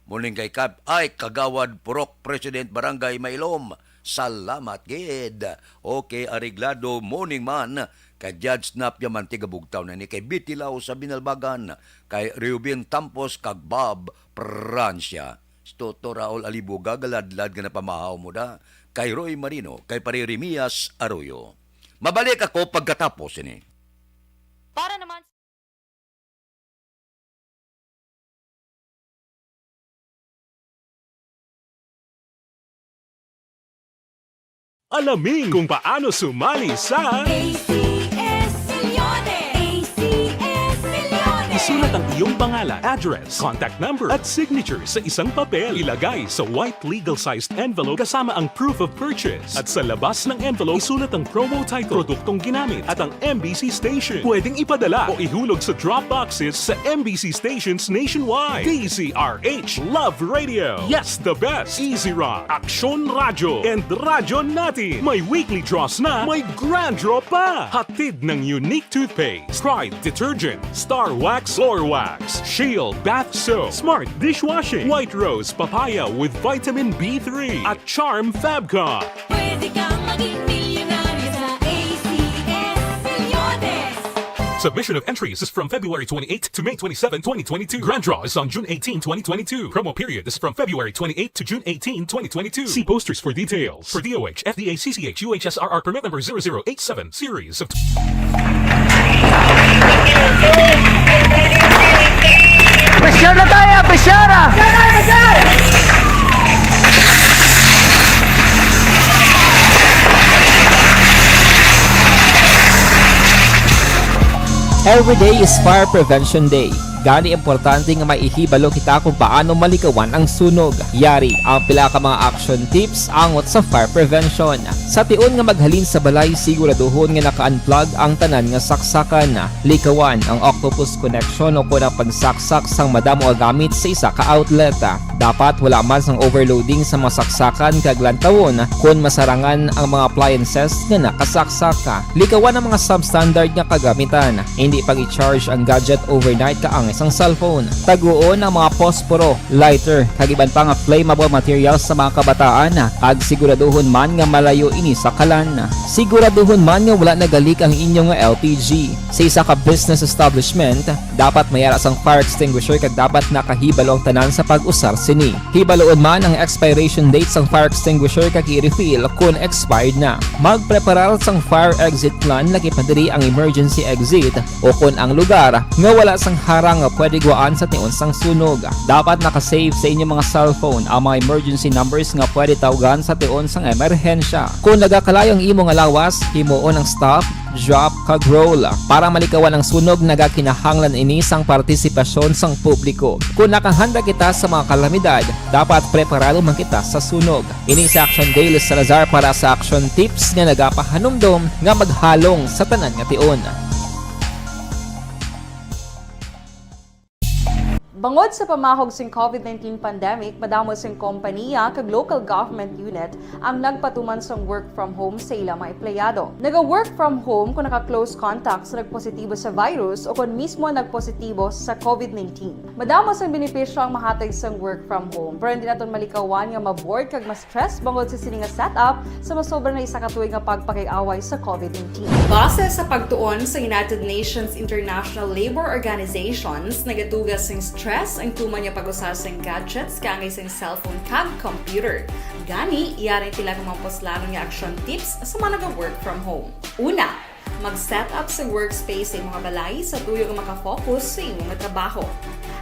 Morning kay Kagawad Purok, President Barangay Mailom. Salamat, gid. Okay, Ariglado, morning man. Kay Judge Snap Yaman, Tigabugtaw na ni. Kay Bitilaw sa Binalbagan. Kay Reuben Tampos, kag Bob Prancia. Toto Raul Alibuga, galadlad ka na pamahaw mo da. Kay Roy Marino, kay Paririmias Arroyo. Mabalik ako pagkatapos ini. Para naman Alamin kung paano sumali sa ACS Milyones! ACS Milyones! Isulat ang iyong pangalan, address, contact number at signature sa isang papel. Ilagay sa white legal-sized envelope kasama ang proof of purchase. At sa labas ng envelope, isulat ang promo title, produktong ginamit at ang MBC station. Pwedeng ipadala o ihulog sa drop boxes sa MBC stations nationwide. DZRH Love Radio. Yes, the best. Easy Rock, Aksyon Radyo, and Radyo Natin. May weekly draws na, may grand draw pa. Hatid ng unique toothpaste, Pride Detergent, Star Wax Floor Wax, Shield Bath Soap, Smart Dishwashing, White Rose Papaya with Vitamin B3, at Charm Fabcon. Pwede kang maging milyonaryo sa ACS Milyones! Submission of entries is from February 28 to May 27, 2022. Grand draw is on June 18, 2022. Promo period is from February 28 to June 18, 2022. See posters for details. For DOH, FDA, CCH, UHSRR permit number 0087, series of... Pressure na tayo! Pressure! Every day is Fire Prevention Day. Gani importante nga maihibalo kita kung paano malikawan ang sunog. Yari ang pila ka mga action tips angot sa fire prevention. Sa tion nga maghalin sa balay, siguraduhon nga naka-unplug ang tanan nga saksakan. Likawan ang octopus connection o kung ang pagsaksak sang madamo gamit sa isa ka outlet. Dapat wala man sang overloading sa mga saksakan kag lantawon kung masarangan ang mga appliances nga nakasaksaka. Likawan ang mga substandard nga kagamitan. Hindi pag i-charge ang gadget overnight kaang isang cellphone. Taguon ang mga posporo, lighter, kag iban pa nga flammable materials sa mga kabataan. Ag siguraduhon man nga malayo ini sa kalan. Siguraduhon man nga wala nagalik ang inyong LPG. Sa isa ka business establishment, dapat mayara sang fire extinguisher kag dapat nakahibalo ang tanan sa pag-usar sini. Hibaloon man ang expiration date sang fire extinguisher kag i-refill kung expired na. Magpreparar sang fire exit plan lagi pa diri ang emergency exit o kung ang lugar nga wala sang harang nga pwede guaan sa tion sang sunog. Dapat nakasave sa inyong mga cellphone ang mga emergency numbers nga pwede tawagan sa tion sang emerhensya. Kung nagakalayo ang imong alawas, himuon ang stop, drop, kag roll. Para malikawan ang sunog, nagakinahanglan ini sang partisipasyon sang publiko. Kung nakahanda kita sa mga kalamidad, dapat preparado man kita sa sunog. Ini sa Action Day Salazar para sa action tips nga nagapahanumdom nga maghalong sa tanan nga tion. Bangod sa pamahog sing COVID-19 pandemic, madamo sing kompanya kag local government unit ang nagpatuman sang work from home sa ilang mga empleyado. Naga-work from home kung naka-close contact sa nagpositibo sa virus o kung mismo nagpositibo sa COVID-19. Madamo sang benepisyo ang mahatag sang work from home, pero hindi naton malikawan nga ma-bored kag ma-stress bangod sa sini nga setup sa masobra na isa ka tuig nga pagpakiaway sa COVID-19. Base sa pagtuon sa United Nations International Labour Organizations, nagatugas sing stress ang tuman niya pag-usar sa gadgets kangay sa cellphone kag computer. Gani, iyaring tila ng mga poslano nga action tips sa mga nag-work from home. Una, mag-set up sa workspace sa mga balay sa tuyo nga makafocus sa imong trabaho.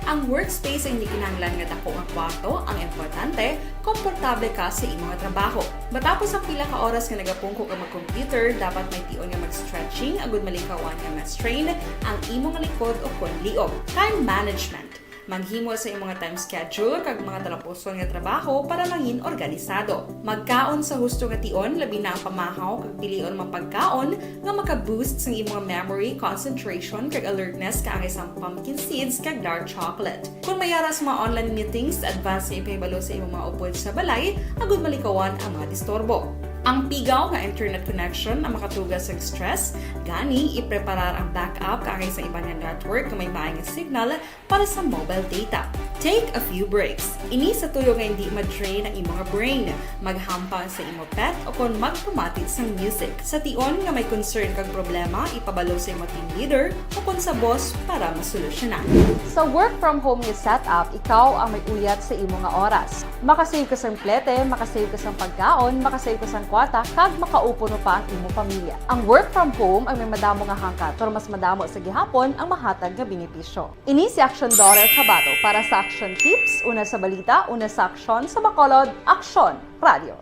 Ang workspace ay hindi kinahanglan nga dako ang kwarto, ang importante, komportable ka sa imong trabaho. Matapos ang pila ka oras nga nagapungko ka mag-computer, dapat may tion nga mag-stretching agud malikawan nga ma-strain ang imong likod o kon liog. Time management. Maghimo sa imong mga time schedule kag mga talapuson nga trabaho para mangin organisado. Magkaon sa husto nga tion, labi na ang pamahaw kag pilion mapagkaon nga maka-boost sa imong memory, concentration kag alertness kaangay sa pumpkin seeds kag dark chocolate. Kung mayaras mga online meetings, advance na ipahibalo sa imong mga upod sa balay, agud malikawan ang mga disturbo. Ang pigaw nga internet connection ang makatugas sa stress, gani ipreparar ang backup kaangay sa ibang nga network nga may maayong signal para sa mobile data. Take a few breaks. Ini sa tuyo nga hindi ma-drain ang imong brain. Maghampang sa imong pet o kung magpumatid sa music. Sa tion nga may concern kag problema, ipabalo sa imong team leader o kung sa boss para masolusyonan. Sa work from home nga setup, ikaw ang may uyat sa imong nga oras. Makasave ka sa plete, makasave ka sa pagkaon, makasave ka sa kwata, kag makaupo no pa ang imong pamilya. Ang work from home ay may madamo nga hangkat, pero mas madamo sa gihapon ang mahatag nga benepisyo. Ini si Action Daughter Cabato para sa Action Tips, una sa balita, una sa aksyon sa Bacolod, Action Radio.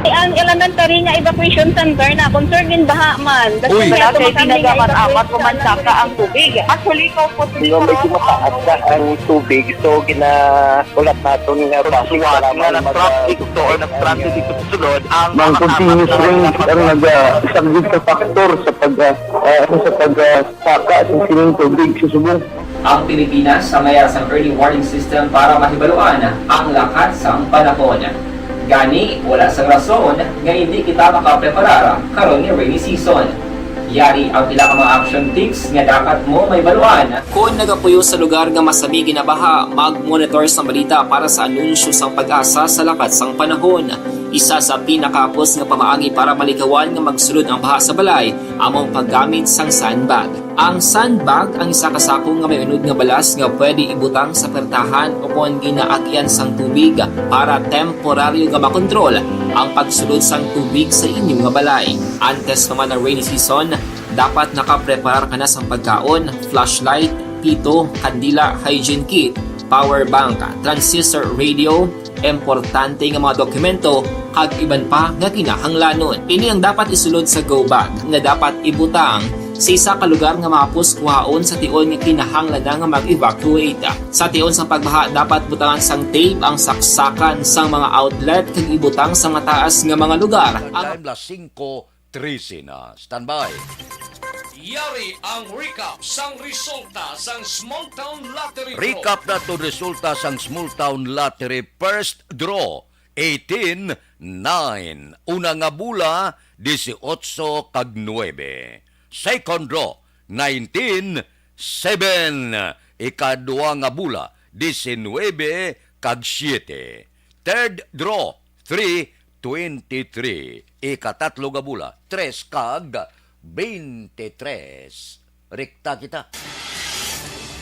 Ang elementary nga evacuation center na concern din baha man. Uy, kaya kay tinagamat-amat kumansaka ang tubig. Actually, ko po Hindi mo medyo mataas na ang tubig. So, ulat natin nga pasuwat nga ng traffic to or ng traffic dito sa sulod. Ang continuous rain ang isang good factor sa pagsaka sa sining tubig sa subong. Ang Pilipinas sa mayroon sa early warning system para mahibaluan ang lakas ng panahon. Gani, wala sang rason nga hindi kita makapreparar karon ni rainy season. Yari ang pila ka mga action tips nga dapat mo may baluan. Kung nagapuyo sa lugar nga masabi ginabaha, mag-monitor sa balita para sa anunsyo sang pag-asa sa lakas sang panahon. Isa sa pinakapos nga pamaagi para malikawan nga magsulod ang baha sa balay, among paggamit sang sandbag. Ang sandbag ang isa kasakong nga may unod nga balas nga pwede ibutang sa pertahan o kung ginaagyan sang tubig para temporaryo nga makontrol ang pagsulod sang tubig sa inyong nga balay. Antes naman ng rainy season, dapat nakapreparar ka na sang pagkaon, flashlight, pito, kandila, hygiene kit, power bank, transistor radio, importante nga mga dokumento kag iban pa nga kinahanglanon. Ini ang dapat isulod sa go bag nga dapat ibutang sa isa ka lugar nga mapus kuhaon sa tion nga kinahanglan nga mag-evacuate. Sa tion sa pagbaha dapat butangan sang tape ang saksakan sang mga outlet kag ibutang sa mataas nga mga lugar. Time la 5:13 na. Standby. Yari ang recap sang resulta sang Small Town Lottery Draw. Recap na to resulta sang Small Town Lottery First Draw 18-9. Una nga bula 18 kag 9. Second draw 19-7. Ikadua nga bula 19 kag 7. Third draw 3-23. Ikatatlo nga bula 3 kag 23. Rekta kita.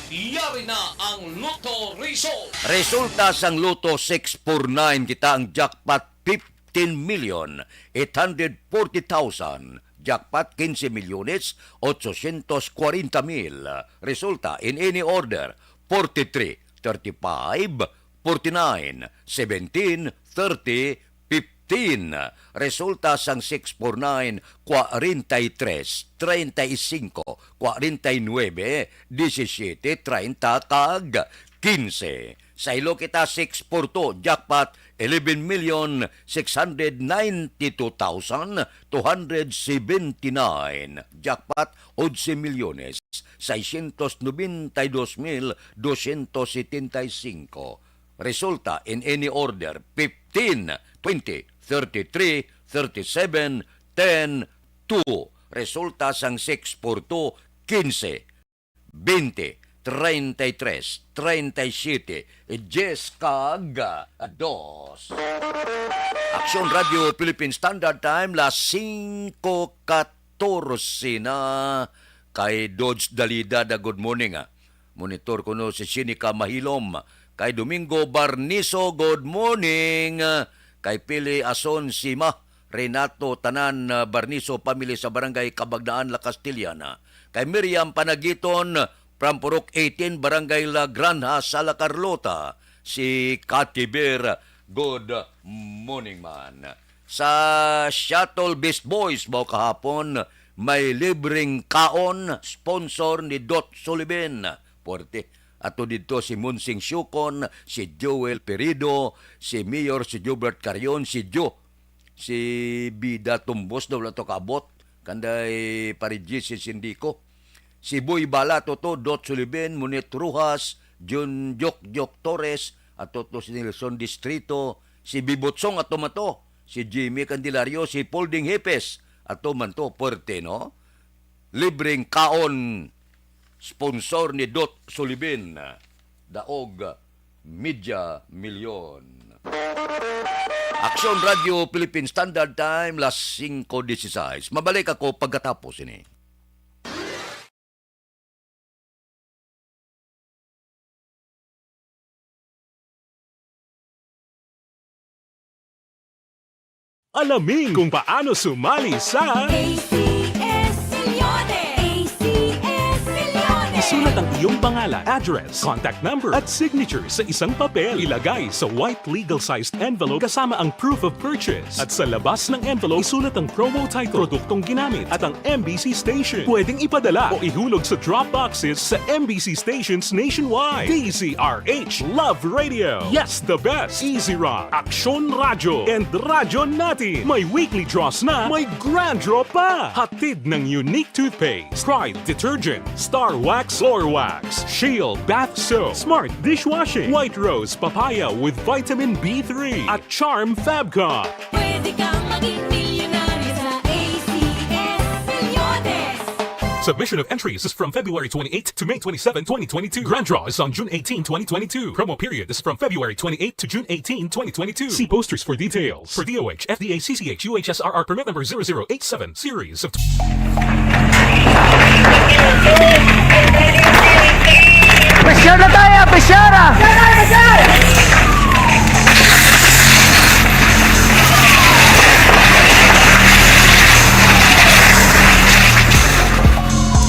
Yari na ang Lotto result. Resulta sang Lotto 649 kita ang jackpot 15,840,000. Jackpot 15,840,000. Resulta in any order 43, 35, 49, 17, 30, 15. Resulta sang 649, 43, 35, 49, 17, 30 kag 15. Sa ilo kita 642, jackpot 11,692,279. Jackpot 11,692,275. Resulta in any order 15, 20, 33, 37, 10, 2. Resulta sang 642, 15, 20, 33, 37, 10 kag 2. Action Radio Philippine Standard Time, las 5:14 na. Kay Dodge Dalida, good morning. Monitor ko no si Sinica Mahilom. Kay Domingo Barniso, good morning. Kay Pili Ason Sima, Renato Tanan Barniso, pamilya sa Barangay Kabagdaan, La Castillana. Kay Miriam Panagiton, from Purok 18, Barangay La Granja, Sala Carlota. Si Cathy Bear, good morning man. Sa Shuttle Beast Boys, mo kahapon, may libreng kaon, sponsor ni Dot Sullivan. Porte. Ato dito si Munsing Syukon, si Joel Perido, si Mayor si Jobert Carion, si Joe, si Bida Tumbos daw lang to kabot, kanday Parigi si Sindiko, si Boy Bala Toto, Dot Sullivan, Munit Rujas, John Jok Torres, ato to si Nelson Distrito, si Bibotsong ato mato, si Jimmy Candelario, si Polding Hepes, ato man to, Porte, no? Libreng kaon, sponsor ni Dot Sullivan, daog Media Milyon. Aksyon Radio Philippine Standard Time, las 5:16. Mabalik ako pagkatapos ini. Alamin kung paano sumali sa ACS Milyones! ACS Milyones! Isulat ang iyong pangalan, address, contact number at signature sa isang papel. Ilagay sa white legal-sized envelope kasama ang proof of purchase. At sa labas ng envelope, isulat ang promo title, produktong ginamit at ang MBC station. Pwedeng ipadala o ihulog sa drop boxes sa MBC stations nationwide. DZRH Love Radio. Yes, the best. Easy Rock, Aksyon Radio, and Radyo Natin. May weekly draws na, may grand draw pa. Hatid ng unique toothpaste, Pride Detergent, Star Wax Floor Wax, Shield Bath Soap, Smart Dishwashing, White Rose Papaya with Vitamin B3, at Charm Fabcon. Pwede kang maging milyonaryo sa ACS Milyones! Submission of entries is from February 28 to May 27, 2022. Grand draw is on June 18, 2022. Promo period is from February 28 to June 18, 2022. See posters for details. For DOH, FDA, CCH, UHSRR permit number 0087, series of... Pressure na tayo! Pressure!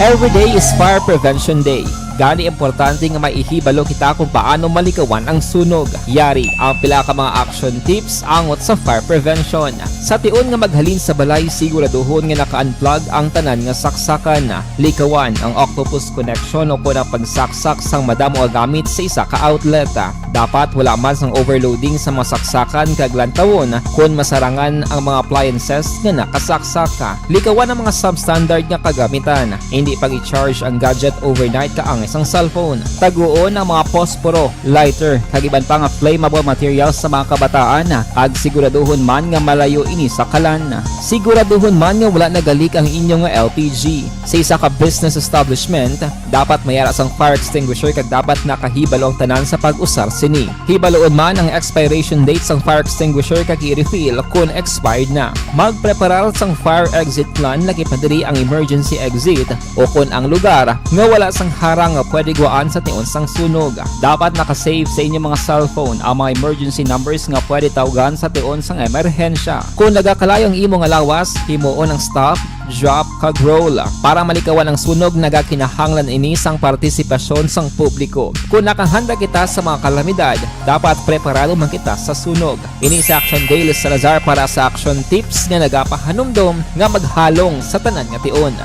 Every day is Fire Prevention Day. Gani importante nga maihibalo kita kung paano malikawan ang sunog. Yari ang pila ka mga action tips angot sa fire prevention. Sa tion nga maghalin sa balay, siguraduhon nga naka-unplug ang tanan nga saksakan. Likawan ang octopus connection o kung ang pagsaksak sang madamo nga gamit sa isa ka outlet. Dapat wala man sang overloading sa mga saksakan kag lantawon kung masarangan ang mga appliances nga nakasaksaka. Likawan ang mga substandard nga kagamitan. Hindi pag i-charge ang gadget overnight kaang isang cellphone. Taguon ang mga posporo, lighter, kag iban pa nga flammable materials sa mga kabataan. Ag siguraduhon man nga malayo ini sa kalan. Siguraduhon man nga wala nagalik ang inyong LPG. Sa isa ka business establishment, dapat mayara sang fire extinguisher kag dapat nakahibalo ang tanan sa pag-usar sini. Hibaloon man ang expiration date sang fire extinguisher kag i-refill kung expired na. Magpreparar sang fire exit plan lagi padiri ang emergency exit o kung ang lugar nga wala sang harang nga pwede guaan sa tion sang sunog. Dapat nakasave sa inyong mga cellphone ang mga emergency numbers nga pwede tawagan sa tion sang emerhensya. Kung nagakalayo ang imong alawas, himuon ang stop, drop, kag roll. Para malikawan ang sunog, nagakinahanglan ini sang partisipasyon sang publiko. Kung nakahanda kita sa mga kalamidad, dapat preparado man kita sa sunog. Ini sa Action Daily Salazar para sa action tips nga nagapahanumdom nga maghalong sa tanan nga tion.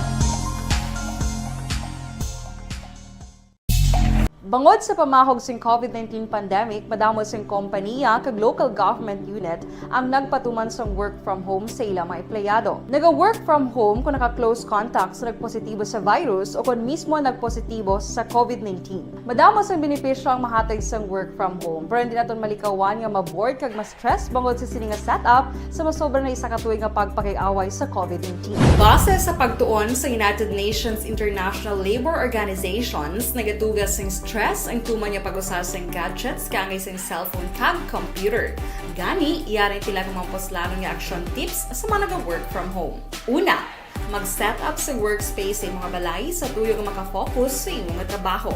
Bangod sa pamahog sing COVID-19 pandemic, madamo sing kompanya kag local government unit ang nagpatuman sang work from home sa ilang mga empleyado. Naga-work from home kung naka-close contact sa nagpositibo sa virus o kung mismo nagpositibo sa COVID-19. Madamo sang benepisyo ang mahatag sang work from home, pero hindi naton malikawan nga maboard kag ma-stress bangod sa sini nga setup sa masobra na isa ka tuig nga pagpakiaway sa COVID-19. Base sa pagtuon sa United Nations International Labour Organizations, nagatugas sing stress ang tuman niya pag-usar sa gadgets kangay sa cellphone kag computer. Gani, iyaring tila ng mga poslano nga action tips sa mga nag-work from home. Una, mag-set up sa workspace sa mga balay sa tuyo nga makafocus sa imong trabaho.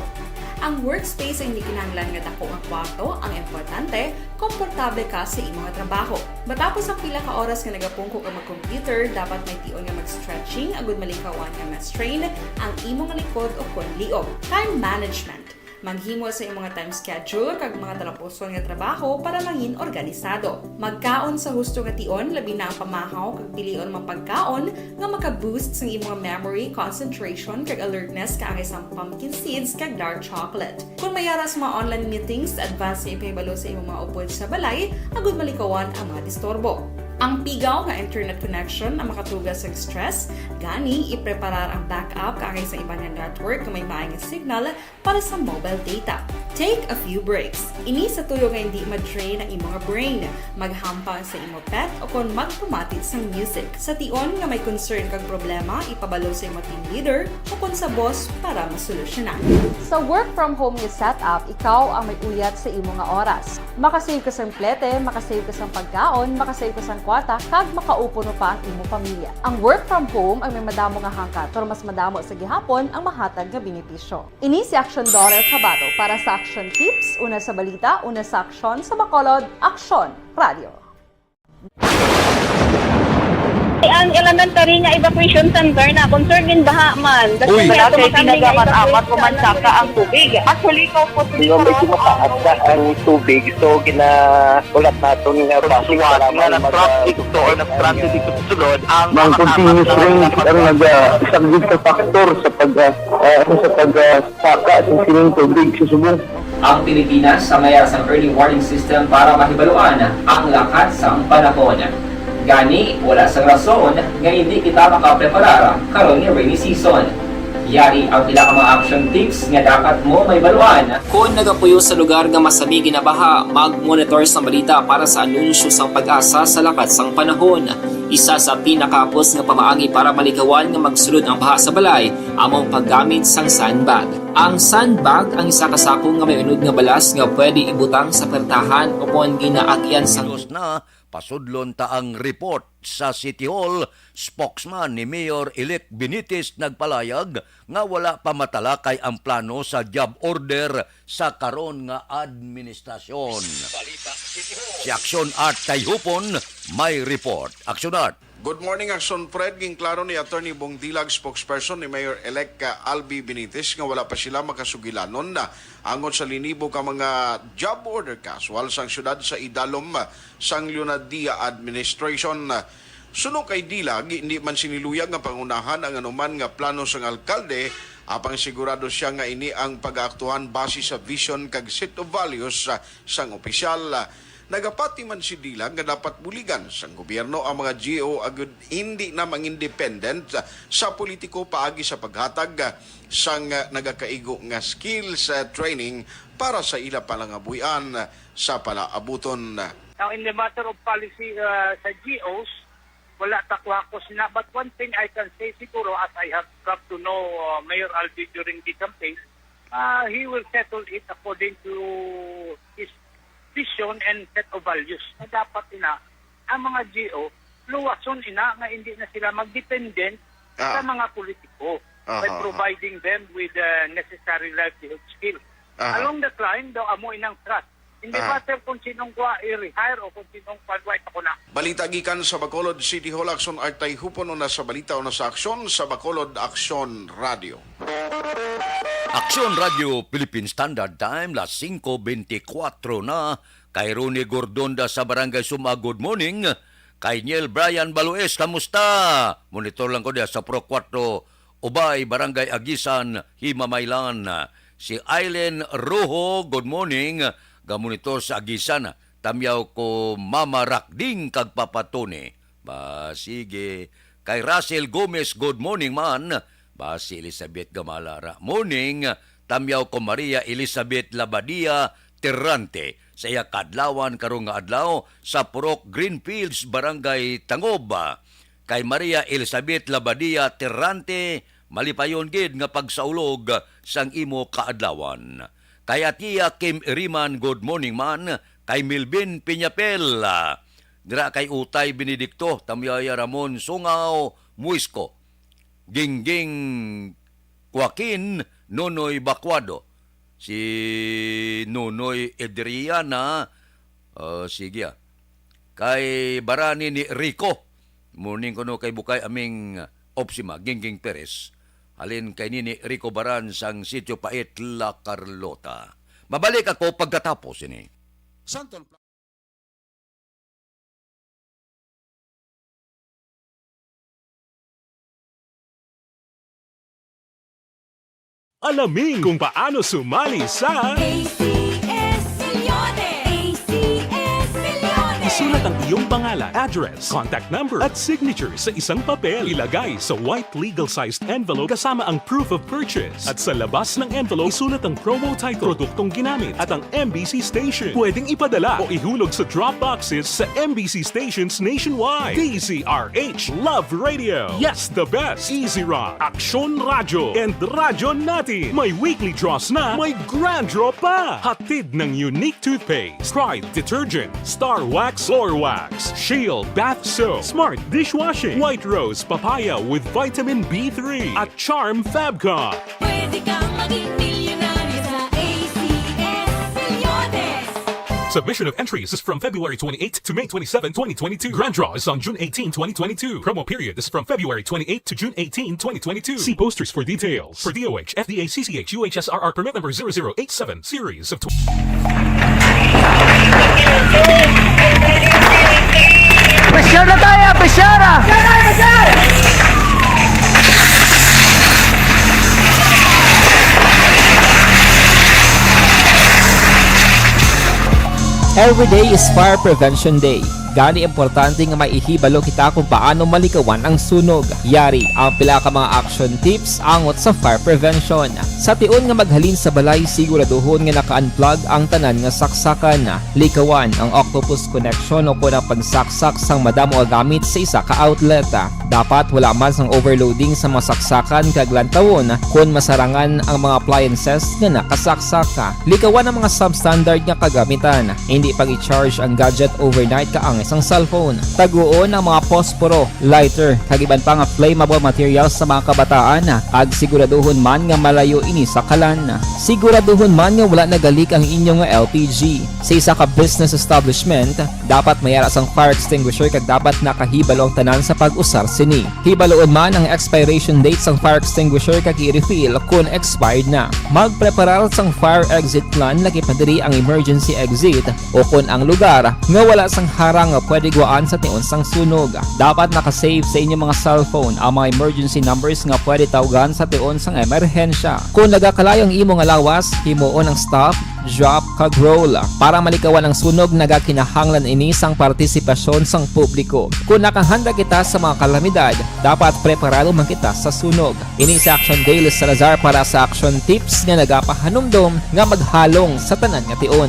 Ang workspace ay hindi kinahanglan nga dako ang kwarto, ang importante, komportable ka sa imong trabaho. Matapos ang pila ka oras nga nagapungko ka mag-computer, dapat may tion nga mag-stretching agud malikawan nga ma-strain ang imong likod o kon liog. Time management. Maghimo sa imong mga time schedule kag mga talapuson nga trabaho para mangin organisado. Magkaon sa husto nga tion, labi na ang pamahaw kag pilion mga pagkaon nga maka-boost sa imong memory, concentration kag alertness kaangay sa pumpkin seeds kag dark chocolate. Kung mayaras mga online meetings, advance sa ipahibalo sa imong mga upod sa balay, agud malikawan ang mga disturbo. Ang pigaw nga internet connection ang makatugas sa stress, gani ipreparar ang backup kaangay sa ibang nga network nga may maayong signal para sa mobile data. Take a few breaks. Ini sa tuyo nga hindi ma-drain ang imong brain. Maghampang sa imong pet o kung magpumatid sa music. Sa tion nga may concern kag problema, ipabalo sa imong team leader o kung sa boss para masolusyonan. Sa work from home nga setup, ikaw ang may uyat sa imong nga oras. Makasave ka sa plete, makasave ka sa pagkaon, makasave ka sa kwarta, kag makaupo no pa ang imong pamilya. Ang work from home ay may madamo nga hangkat, pero mas madamo sa gihapon ang mahatag nga benepisyo. Ini si Action Daughter Cabato para sa Action Tips, una sa balita, una sa aksyon sa Bacolod, Action Radio. Ang elementary nga evacuation center na concern din baha man. Uy, kaya kay ginagamat-amat kumansaka ang tubig. Actually, ko po Hindi mo medyo mataas na ang tubig. So, ulat natin nga pasiwala nga ng traffic to or nag-traffic dito sa sulod. Ang continuous rain ang nag-isang sa factor sa pagsaka at sining tubig sa subong. Ang Pilipinas sa mayroon sa early warning system para mahibaluan ang lakas sa panahon. Gani, wala sa rason nga hindi kita makapreparar karon ni rainy season. Yari ang pila ka mga action tips nga dapat mo may baluan. Kung nagapuyo sa lugar nga masabi ginabaha, mag-monitor sa balita para sa anunsyo sang pag-asa sa lakat sang panahon. Isa sa pinakapos nga pamaagi para malikawan nga magsulod ang baha sa balay, among paggamit sang sandbag. Ang sandbag ang isa ka sako nga may unod nga balas nga pwede ibutang sa pertahan o kung ginaagyan sang na pasudlon ta ang report sa City Hall. Spokesman ni Mayor-elect Benitez nagpalayag nga wala pa matalakay ang plano sa job order sa karon nga administrasyon. Si Action Art Tayhupon may report. Action Art. Good morning, Action Fred. Ging klaro ni Attorney Bong Dilag, spokesperson ni Mayor-elect Albi Benitez nga wala pa sila makasugilanon na angon sa linibo ka mga job order casual sang syudad sa idalom sang Leonadia Administration. Suno kay Dilag, hindi man siniluyag nga pangunahan ang anuman nga plano sang alkalde apang sigurado siya nga ini ang pag-aaktuhan base sa vision kag set of values sang opisyal. Nagapati man si Dilag nga dapat buligan sang gobyerno ang mga GO agud hindi na mang-independent sa politiko paagi sa paghatag sang nagakaigo nga skills training para sa ila palangabuyan sa palaabuton. Now in the matter of policy sa GOs, wala takwakos na. But one thing I can say siguro as I have come to know Mayor Albi during the campaign, he will settle it according to his vision and set of values na dapat ang mga GO luwason nga hindi na sila magdependent sa mga politiko by providing them with necessary livelihood skills. Along that line, daw amo inang trust. Hindi matter kung sinong i-rehire o kung sinong pag-white ako na. Balita gikan sa Bacolod City Hall, Action Art Tayhupon na sa balita o na sa aksyon sa Bacolod Action Radio. Action Radio Philippine Standard Time, las 5:24 na. Kay Ronnie Gordonda sa Barangay Suma, good morning. Kay Niel Brian Balues, kamusta? Monitor lang ko diya sa Pro 4, Ubay, Barangay Agisan, Himamaylan. Si Aileen Rojo, good morning. Gamonitor sa Agisan, tamyaw ko Mama Rakding kag Papatone. Ba, sige. Kay Russell Gomez, good morning man. Ba, si Elizabeth Gamalara, morning. Tamyaw ko Maria Elizabeth Labadia Terrante. Sa iya kadlawan karong nga adlaw sa Purok Greenfields, Barangay Tangob. Kay Maria Elizabeth Labadia Terrante, malipayon gid nga pagsaulog sang imo kaadlawan. Kay Atiya Kim Iriman, good morning man. Kay Milvin Piñapel, dira kay Utay Benedicto, Tamyaya Ramon Sungaw, Muisco, Gingging Joaquin, Nonoy Bacuado, si Nonoy Edriana, sige kay Barani ni Rico, morning ko no kay Bukay aming Opsima, Gingging Perez, Halin kay nini Rico Baran sang Sitio Pait, La Carlota. Mabalik ako pagkatapos ini. Santon Alamin kung paano sumali sa ACS Milyones! ACS Milyones! Isulat ang iyong pangalan, address, contact number at signature sa isang papel. Ilagay sa white legal-sized envelope kasama ang proof of purchase. At sa labas ng envelope, isulat ang promo title, produktong ginamit at ang MBC station. Pwedeng ipadala o ihulog sa drop boxes sa MBC stations nationwide. DZRH, Love Radio. Yes, the best. Easy Rock, Aksyon Radyo, and Radyo Natin. May weekly draws na, may grand draw pa. Hatid ng unique toothpaste, Pride Detergent, Star Wax Floor Wax, Shield Bath Soap, Smart Dishwashing, White Rose Papaya with Vitamin B3, at Charm Fabcon. Pwede kang maging milyonaryo sa ACS Milyones! Submission of entries is from February 28 to May 27, 2022. Grand draw is on June 18, 2022. Promo period is from February 28 to June 18, 2022. See posters for details. For DOH, FDA, CCH, UHSRR permit number 0087, series of... Besyara tayo! Besyara! Every day is Fire Prevention Day. Gani importante nga maihibalo kita kung paano malikawan ang sunog. Yari ang pila ka mga action tips angot sa fire prevention. Sa tion nga maghalin sa balay, siguraduhon nga naka-unplug ang tanan nga saksakan. Likawan ang octopus connection o kung ang pagsaksak sang madamo gamit sa isa ka outlet. Dapat wala man sang overloading sa mga saksakan kag lantawon kung masarangan ang mga appliances nga nakasaksaka. Likawan ang mga substandard nga kagamitan. Hindi pag i-charge ang gadget overnight kaang isang cellphone. Taguon ang mga posporo, lighter, kag iban pa nga flammable materials sa mga kabataan. Ag siguraduhon man nga malayo ini sa kalan. Siguraduhon man nga wala nagalik ang inyong nga LPG. Sa isa ka business establishment, dapat mayara sang fire extinguisher kag dapat nakahibalo ang tanan sa pag-usar sini. Hibaloon man ang expiration date sang fire extinguisher kag i-refill kung expired na. Magpreparar sang fire exit plan lagi pa diri ang emergency exit o kung ang lugar nga wala sang harang nga pwede guaan sa tion sang sunog. Dapat nakasave sa inyong mga cellphone ang mga emergency numbers nga pwede tawagan sa tion sang emerhensya. Kung nagakalayo ang imong lawas, himuon ang stop, drop, kag roll. Para malikawan ang sunog, nagakinahanglan ini sang partisipasyon sang publiko. Kung nakahanda kita sa mga kalamidad, dapat preparado man kita sa sunog. Ini sa Action Daily Salazar para sa action tips nga nagapahanumdom nga maghalong sa tanan nga tion.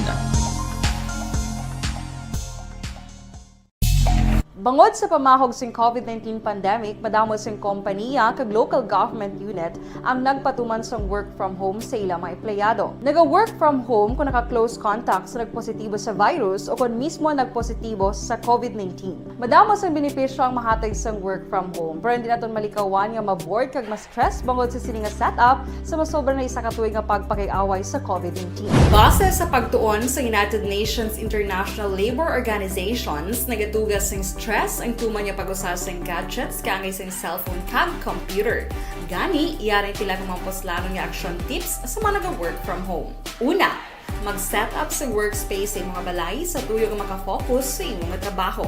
Bangod sa pamahog sing COVID-19 pandemic, madamo sing kompanya kag local government unit ang nagpatuman sang work from home sa ilang mga empleyado. Naga-work from home kung naka-close contact sa nagpositibo sa virus o kung mismo nagpositibo sa COVID-19. Madamo sang benepisyo ang mahatag sang work from home, pero hindi naton malikawan nga ma-bored kag ma-stress bangod sa sini nga setup sa masobra na isa ka tuig nga pagpakiaway sa COVID-19. Base sa pagtuon sa United Nations International Labor Organizations, nagatugas sing stress ang tuman niya pag-usar sa gadgets kangay sa cellphone kag computer. Gani, iyaring tila ng mga poslano nga action tips sa mga nag-work from home. Una, mag-set up sa workspace sa mga balay sa tuyo nga makafocus sa imong trabaho.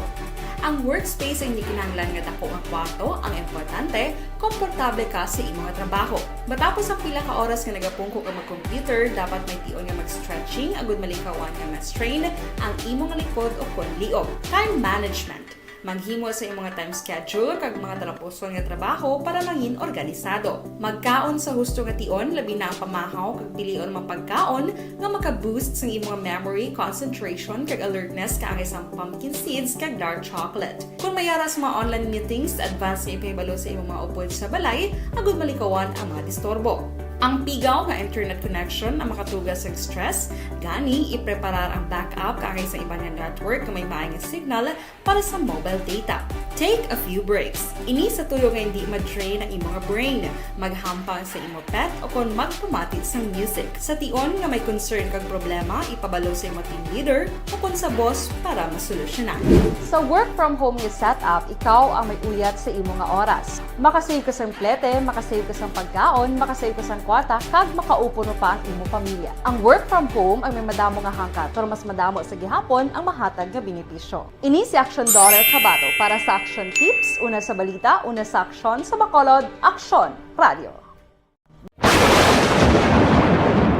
Ang workspace ay hindi kinahanglan nga dako nga kwarto, ang importante, komportable ka sa imong trabaho. Matapos ang pila ka oras nga nagapungko ka mag-computer, dapat may tion nga mag-stretching agud malikawan nga ma-strain ang imong likod o kon liog. Time management. Maghimo sa imong time schedule kag mga talapuson nga trabaho para maging organisado. Magkaon sa husto nga tion, labi na ang pamahaw kag pilion mga pagkaon nga maka-boost sa imong memory, concentration kag alertness kaangay sang pumpkin seeds kag dark chocolate. Kung mayara sa mga online meetings, advance nga ipahibalo sa imong mga upod sa balay, agud malikawan ang mga disturbo. Ang pigaw nga internet connection na makatugas sa stress, gani ipreparar ang backup kakay sa iba nga network na may maayong signal para sa mobile data. Take a few breaks. Ini sa tuyo nga hindi ma-drain ang imong brain, maghampang sa imo pet o kon magpumatit sa music. Sa tion nga may concern kag problema, ipabalo sa imo team leader o kon sa boss para masolusyonan. Sa work from home nga setup, ikaw ang may uyat sa imo nga oras. Makasave ka sa plete, makasave ka sa pagkaon, makasave ka sa kwata, kag makaupo no pa ang imo pamilya. Ang work from home ay may madamo nga hangkat, pero mas madamo sa gihapon ang mahatag nga benepisyo. Ini si Action Daughter Kabato para sa Action Tips, una sa balita, una sa aksyon sa Bacolod, Action Radio.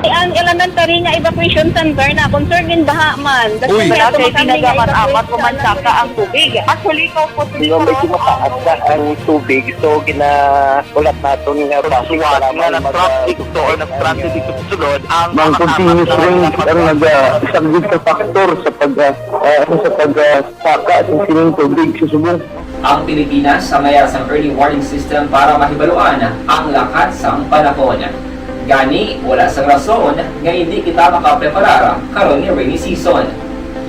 Ang elementary nga evacuation center na concerned in baha man. Uy! Kaya pinagaman-amat kumansaka ang tubig. Actually, ikaw po Medyo mataas na ang tubig, so ginaulat natin nga pasiwag nga nag-traffic to or nag-traffic dito sa sulod ang continuous rain ang isang good factor sa pagsaka at sining tubig sa subong. Ang Pilipinas sa mayas ang early warning system para mahibaluan ang lakat sa panahon. Gani, wala sang rason nga hindi kita makapreparar karon ni rainy season.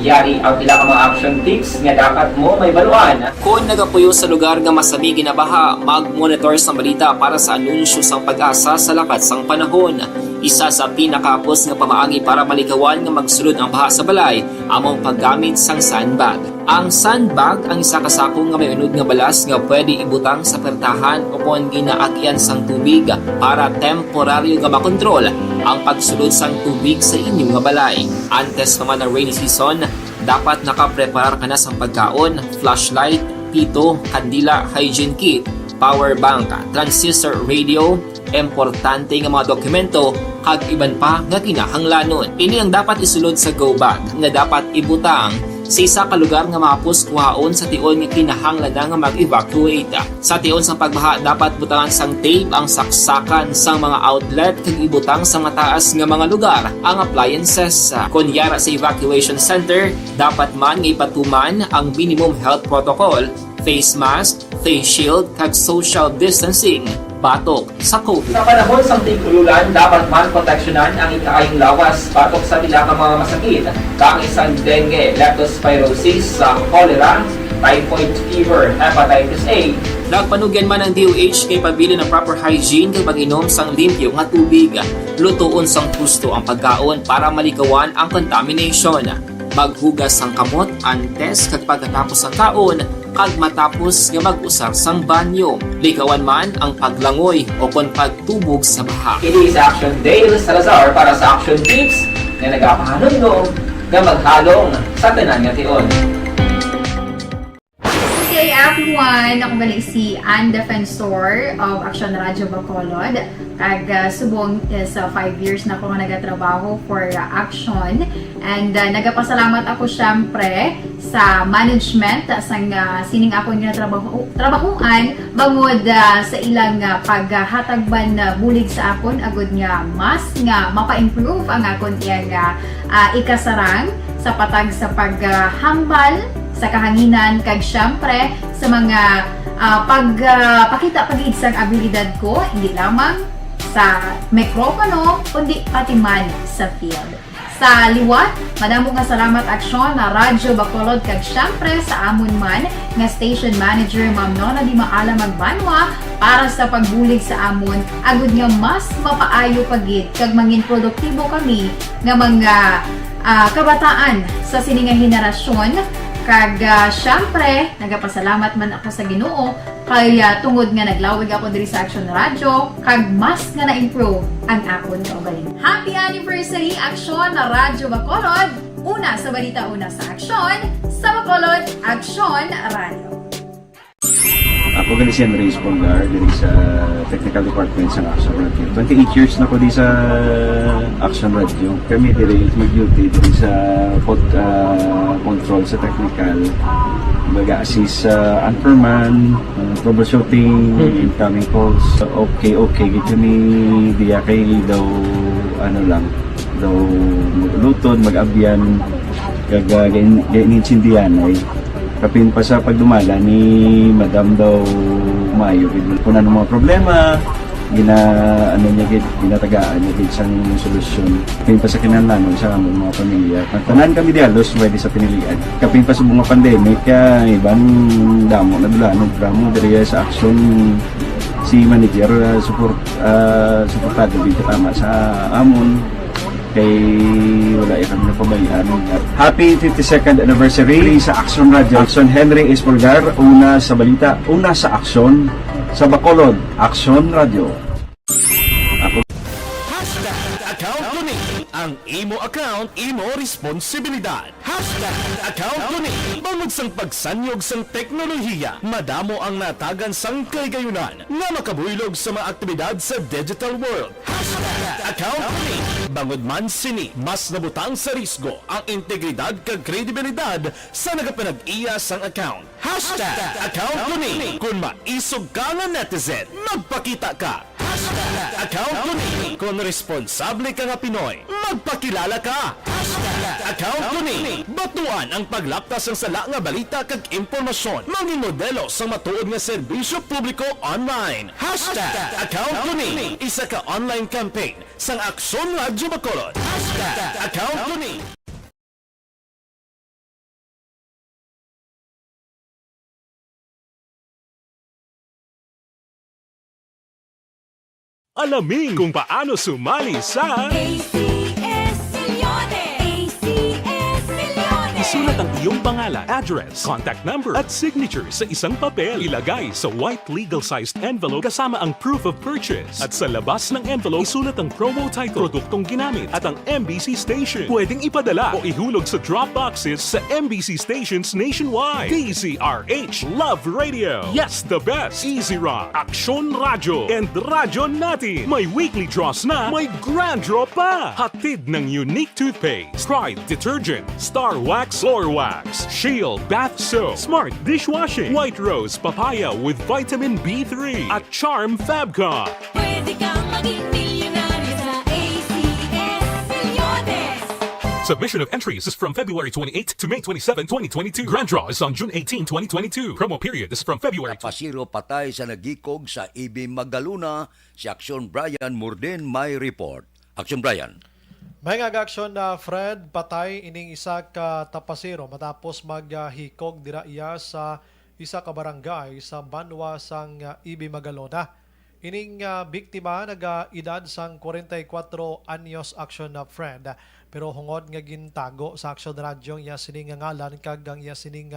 Yari ang pila ka mga action tips nga dapat mo may baluan. Kung nagapuyo sa lugar nga masabi ginabaha, mag-monitor sa balita para sa anunsyo sang pag-asa sa lakat sang panahon. Isa sa pinakapos nga pamaagi para malikawan nga magsulod ang baha sa balay, among paggamit sang sandbag. Ang sandbag ang isa ka sako nga may unod nga balas nga pwede ibutang sa pertahan o kung ginaagyan sang tubig para temporaryo nga makontrol ang pagsulod sang tubig sa inyong nga balay. Antes naman ng rainy season, dapat nakapreparar ka na sa pagkaon, flashlight, pito, kandila, hygiene kit, power bank, transistor radio, importante nga mga dokumento kag iban pa nga kinahanglanon. Ini ang dapat isulod sa go bag nga dapat ibutang sa isa ka lugar nga mapos kuhaon sa tion nga kinahanglan nga mag-evacuate. Sa tion sa pagbaha dapat butangan sang tape ang saksakan sa mga outlet kag ibutang sa mataas nga mga lugar ang appliances. Kunyara sa evacuation center, dapat man nga ipatuman ang minimum health protocol, face mask, face shield kag social distancing. Batok sa COVID. Sa panahon sa tig-ululan, dapat man proteksyonan ang ikaayong lawas batok sa pila ka mga masakit, kang isang dengue, leptospirosis, cholera, typhoid fever, hepatitis A. Nagpanugyan man ang DOH kay pabili ng proper hygiene kay pag-inom sang limpyo nga tubig. Lutuon sang gusto ang pagkaon para malikawan ang contamination. Maghugas sang kamot antes kag pagkatapos ang kaon kag matapos nga mag-usar sang banyo. Likawan man ang paglangoy o kon pagtubog sa baha. Kini sa Action Dale Salazar para sa Action Tips nga nagapahanundong nga maghalong sa tanan nga tion. Good day everyone! Ako gali si Ann Defensor of Action Radio Bacolod. Kag subong is 5 years na ako nga nagatrabaho for Action. And nagapasalamat ako syempre sa management sang sining ako nga trabahuan bangod sa ilang paghatagban bulig sa akon agud nga mas nga mapa-improve ang akon iyang ikasarang sa patag sa paghambal sa kahanginan kag syempre sa mga pagpakita pag-iid sang abilidad ko hindi lamang sa mikropono kundi pati man sa field. Sa liwat, madamo nga salamat Aksyon na Radyo Bacolod kag syempre sa amon man nga station manager Ma'am Nona Di Maala Magbanwa para sa pagbulig sa amon agud nga mas mapaayo pagid kag mangin produktibo kami nga mga kabataan sa sining nga henerasyon. Kag syempre, nagapasalamat man ako sa Ginoo kay tungod nga naglawig ako diri sa Action Radio kag mas nga na-improve ang akon kaugalingon. Happy anniversary Action na Radyo Bacolod! Una sa balita, una sa aksyon, sa Bacolod, Action Radio. Ako gali si Henry Espolgar diri sa Technical Department sa Action Radio. 28 years na ko di sa Action Radio. Kami diri mag-duty diri sa control sa technical. Mag-assist sa anchorman, troubleshooting, incoming calls. Okay, gito ni diya kay daw daw maglutod, mag-abyan, ganinsindihan ay kapin pa sa pagdumala ni Madam daw Mayo. Kung ano mga problema, ano niya gid, ginatagaan niya gid sang solusyon. Kapin pa sa kinahanglan sa among mga pamilya. Tanan kami dialos pwede sa pinilian. Kapin pa sa mga pandemic, ibang damo na dulanog dramo diri sa action si manager suportado dito tama sa amon kay wala ikang napabayaan. Happy 52nd anniversary sa Action Radio. Action Henry Espolgar, una sa balita, una sa aksyon sa Bacolod. Action Radio. Account ko ni ang imo account, imo responsibilidad. Account ko ni bangod sang pagsanyog sang teknolohiya, madamo ang natagan sang kaygayunan nga makabuylog sa mga aktibidad sa digital world. Account ko ni bangod man sini mas nabutang sa risgo ang integridad kag kredibilidad sa nagapanag-iya sang account. Account ko ni kung maisog ka nga netizen, magpakita ka. Account ko ni kung responsable ka nga Pinoy, magpakilala ka. Account ko ni batuan ang paglaptas ng sala nga balita kag impormasyon, maging modelo sa matuod nga serbisyo publiko online. Account ko ni isa ka online campaign sang Aksyon Radyo Bacolod. Account ko ni alamin kung paano sumali sa ACS Milyones! ACS Milyones! isulat ang iyong pangalan, address, contact number at signature sa isang papel. Ilagay sa white legal-sized envelope kasama ang proof of purchase. At sa labas ng envelope, isulat ang promo title, produktong ginamit at ang MBC station. Pwedeng ipadala o ihulog sa drop boxes sa MBC stations nationwide. DZRH, Love Radio. Yes, the best. Easy Rock, Aksyon Radyo, and Radyo Natin. May weekly draws na, may grand draw pa. Hatid ng unique toothpaste, Pride Detergent, Star Wax Floor Wax, Shield Bath Soap, Smart Dishwashing, White Rose Papaya with Vitamin B3, at Charm Fabcon. Pwede kang maging milyonaryo sa ACS Milyones! Submission of entries is from February 28 to May 27, 2022. Grand draw is on June 18, 2022. Promo period is from February Pasiro patay sa nagikog sa EB Magaluna, si Aksyon Brian Morden may report. Aksyon Brian. May nga-aksyon na Fred patay ining isa ka tapasero matapos maghikog dira iya sa isa ka barangay sa Banwa sang EB Magalona. Ining biktima naga-edad sang 44 anyos aksyon na Fred pero hungod nga gintago sa Aksyon Radio iya sining ngalan kag ang iya sining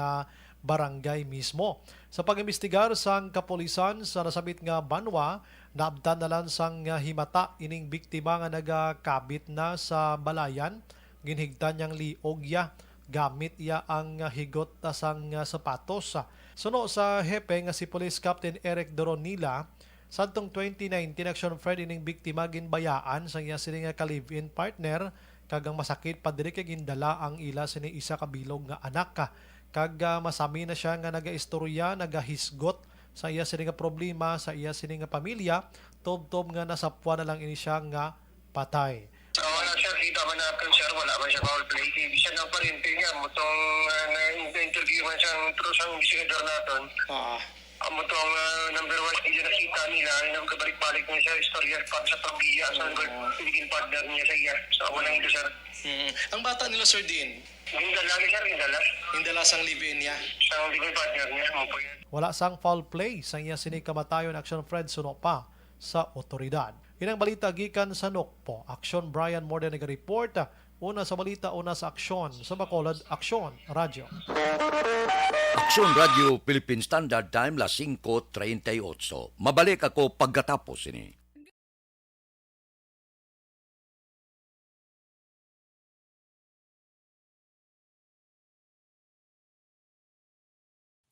barangay mismo. Sa pag-imbestigar sang kapulisan sa nasabit nga Banwa, naabtan na lang sang himata ining biktima nga nagakabit na sa balayan, ginhigtan niyang liog ya, gamit ya ang higot sang sapatos. Suno sa hepe nga si Police Captain Eric Doronila, sadtong 2019 action Fred ining biktima ginbayaan sang iya sining ka-live-in partner kagang masakit pa diri kay gindala ang ila sini isa ka bilog nga anak. Kag masami na siya nga nagaistorya, nagahisgot sa iya sini nga problema sa iya sini nga pamilya, tob-tob nga nasapwa na lang ini siya nga patay. Wala siya, kita man natin sir, wala man siya foul play. Bisa na pa rin nga, mutong na-interview man siyang true siyang investigator natin. Mutong number 1, hindi nakita nila, nagkabalik-balik niya siya, istorya sa pamilya, sa nagiging partner niya sa iya. So, walang ito sir. Ang bata nila Sir Dean? Hindala sir, hindala. Hindala sang live-in niya? Sang live-in partner niya, Wala sang foul play sa iya sini kamatayon action Fred suno pa sa otoridad. Inang balita gikan sa Nokpo. Aksyon Brian Morden nag-report. Una sa balita, una sa aksyon. Sa Bacolod, Aksyon Radio. Aksyon Radio Philippine Standard Time la 5:38. Mabalik ako pagkatapos ini.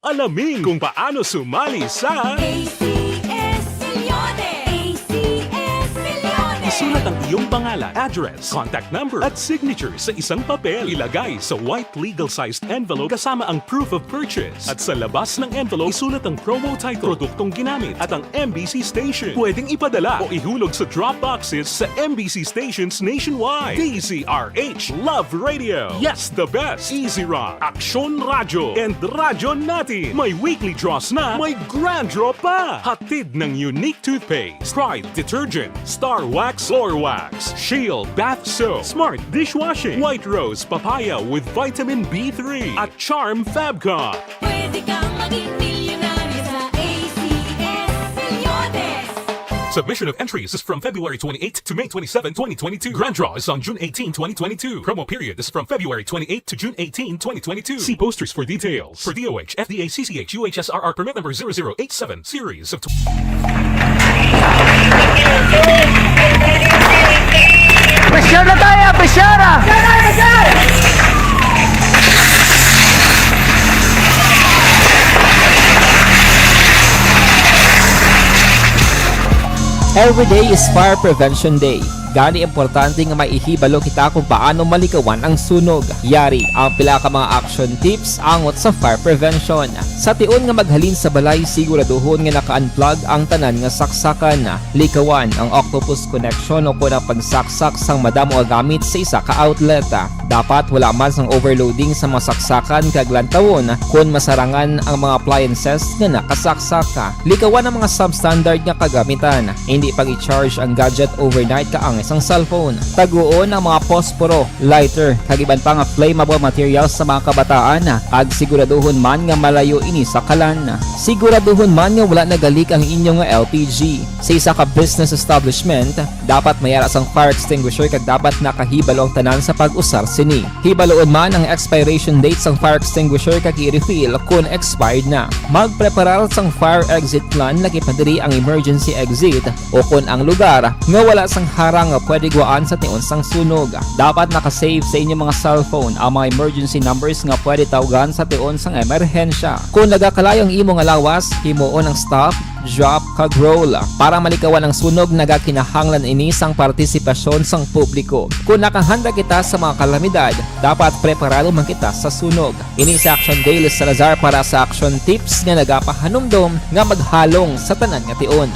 alamin kung paano sumali sa ACS Milyones! ACS Milyones! isulat ang iyong pangalan, address, contact number at signature sa isang papel. Ilagay sa white legal-sized envelope kasama ang proof of purchase. At sa labas ng envelope, isulat ang promo title, produktong ginamit at ang MBC station. Pwedeng ipadala o ihulog sa drop boxes sa MBC stations nationwide. DZRH Love Radio. Yes, the best. Easy Rock, Aksyon Radyo, and Radyo Natin. May weekly draws na, may grand draw pa. Hatid ng unique toothpaste, Pride Detergent, Star Wax Floor Wax, Shield Bath Soap, Smart Dishwashing, White Rose Papaya with Vitamin B3, at Charm Fabcon. Pwede kang maging milyonaryo sa ACS Milyones. Submission of entries is from February 28 to May 27, 2022. Grand draw is on June 18, 2022. Promo period is from February 28 to June 18, 2022. See posters for details. For DOH, FDA, CCH, UHSRR permit number 0087, series of... Pressure na tayo! Pressure! Every day is Fire Prevention Day. Gani importante nga maihibalo kita kung paano malikawan ang sunog. Yari ang pila ka mga action tips angot sa fire prevention. Sa tion nga maghalin sa balay, siguraduhon nga naka-unplug ang tanan nga saksakan. Likawan ang octopus connection o kung ang pagsaksak sang madamo nga gamit sa isa ka outlet. Dapat wala man sang overloading sa mga saksakan kag lantawon kung masarangan ang mga appliances nga nakasaksaka. Likawan ang mga substandard nga kagamitan. Hindi pag i-charge ang gadget overnight kaang isang cellphone. Taguon ang mga posporo, lighter, kag iban pa nga flammable materials sa mga kabataan. Kag siguraduhon man nga malayo ini sa kalan. Siguraduhon man nga wala nagalik ang inyong LPG. Sa isa ka business establishment, dapat mayara sang fire extinguisher kag dapat nakahibalo ang tanan sa pag-usar sini. Hibaloon man ang expiration date sang fire extinguisher kag i-refill kung expired na. Magpreparar sang fire exit plan lagi padiri ang emergency exit o kung ang lugar nga wala sang harang nga pwede guaan sa tion sang sunog. Dapat nakasave sa inyong mga cellphone ang mga emergency numbers nga pwede tawagan sa tion sang emerhensya. Kung nagakalayo ang imong alawas, himuon ang stop, drop, kag roll. Para malikawan ang sunog, nagakinahanglan ini sang partisipasyon sang publiko. Kung nakahanda kita sa mga kalamidad, dapat preparado man kita sa sunog. Ini sa Action Daily Salazar para sa action tips nga nagapahanumdom nga maghalong sa tanan nga tion.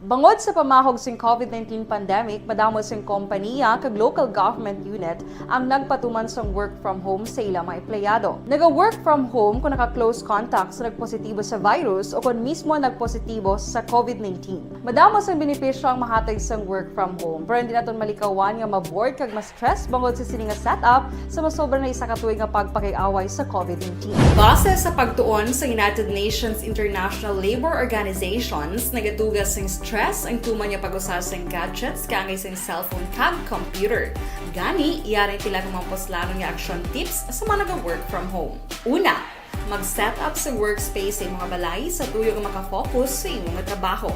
Bangod sa pamahog sing COVID-19 pandemic, madamo sing kompanya kag local government unit ang nagpatuman sang work from home sa ilang mga empleyado. Naga-work from home kung naka-close contact sa nagpositibo sa virus o kung mismo nagpositibo sa COVID-19. Madamo sang benepisyo ang mahatag sang work from home, pero hindi naton malikawan nga ma-bored kag ma-stress bangod sa sini nga setup sa masobra na isa ka tuig nga pagpakiaway sa COVID-19. Base sa pagtuon sa United Nations International Labour Organizations, nagatugas sing stress ang tuman niya pag-usar sa gadgets kangay sa cellphone kag computer. Gani, iyaray tila ng mga poslano nga action tips sa mga nag-work from home. Una, mag-set up sa workspace sa mga balay sa tuyo nga makafocus sa imong trabaho.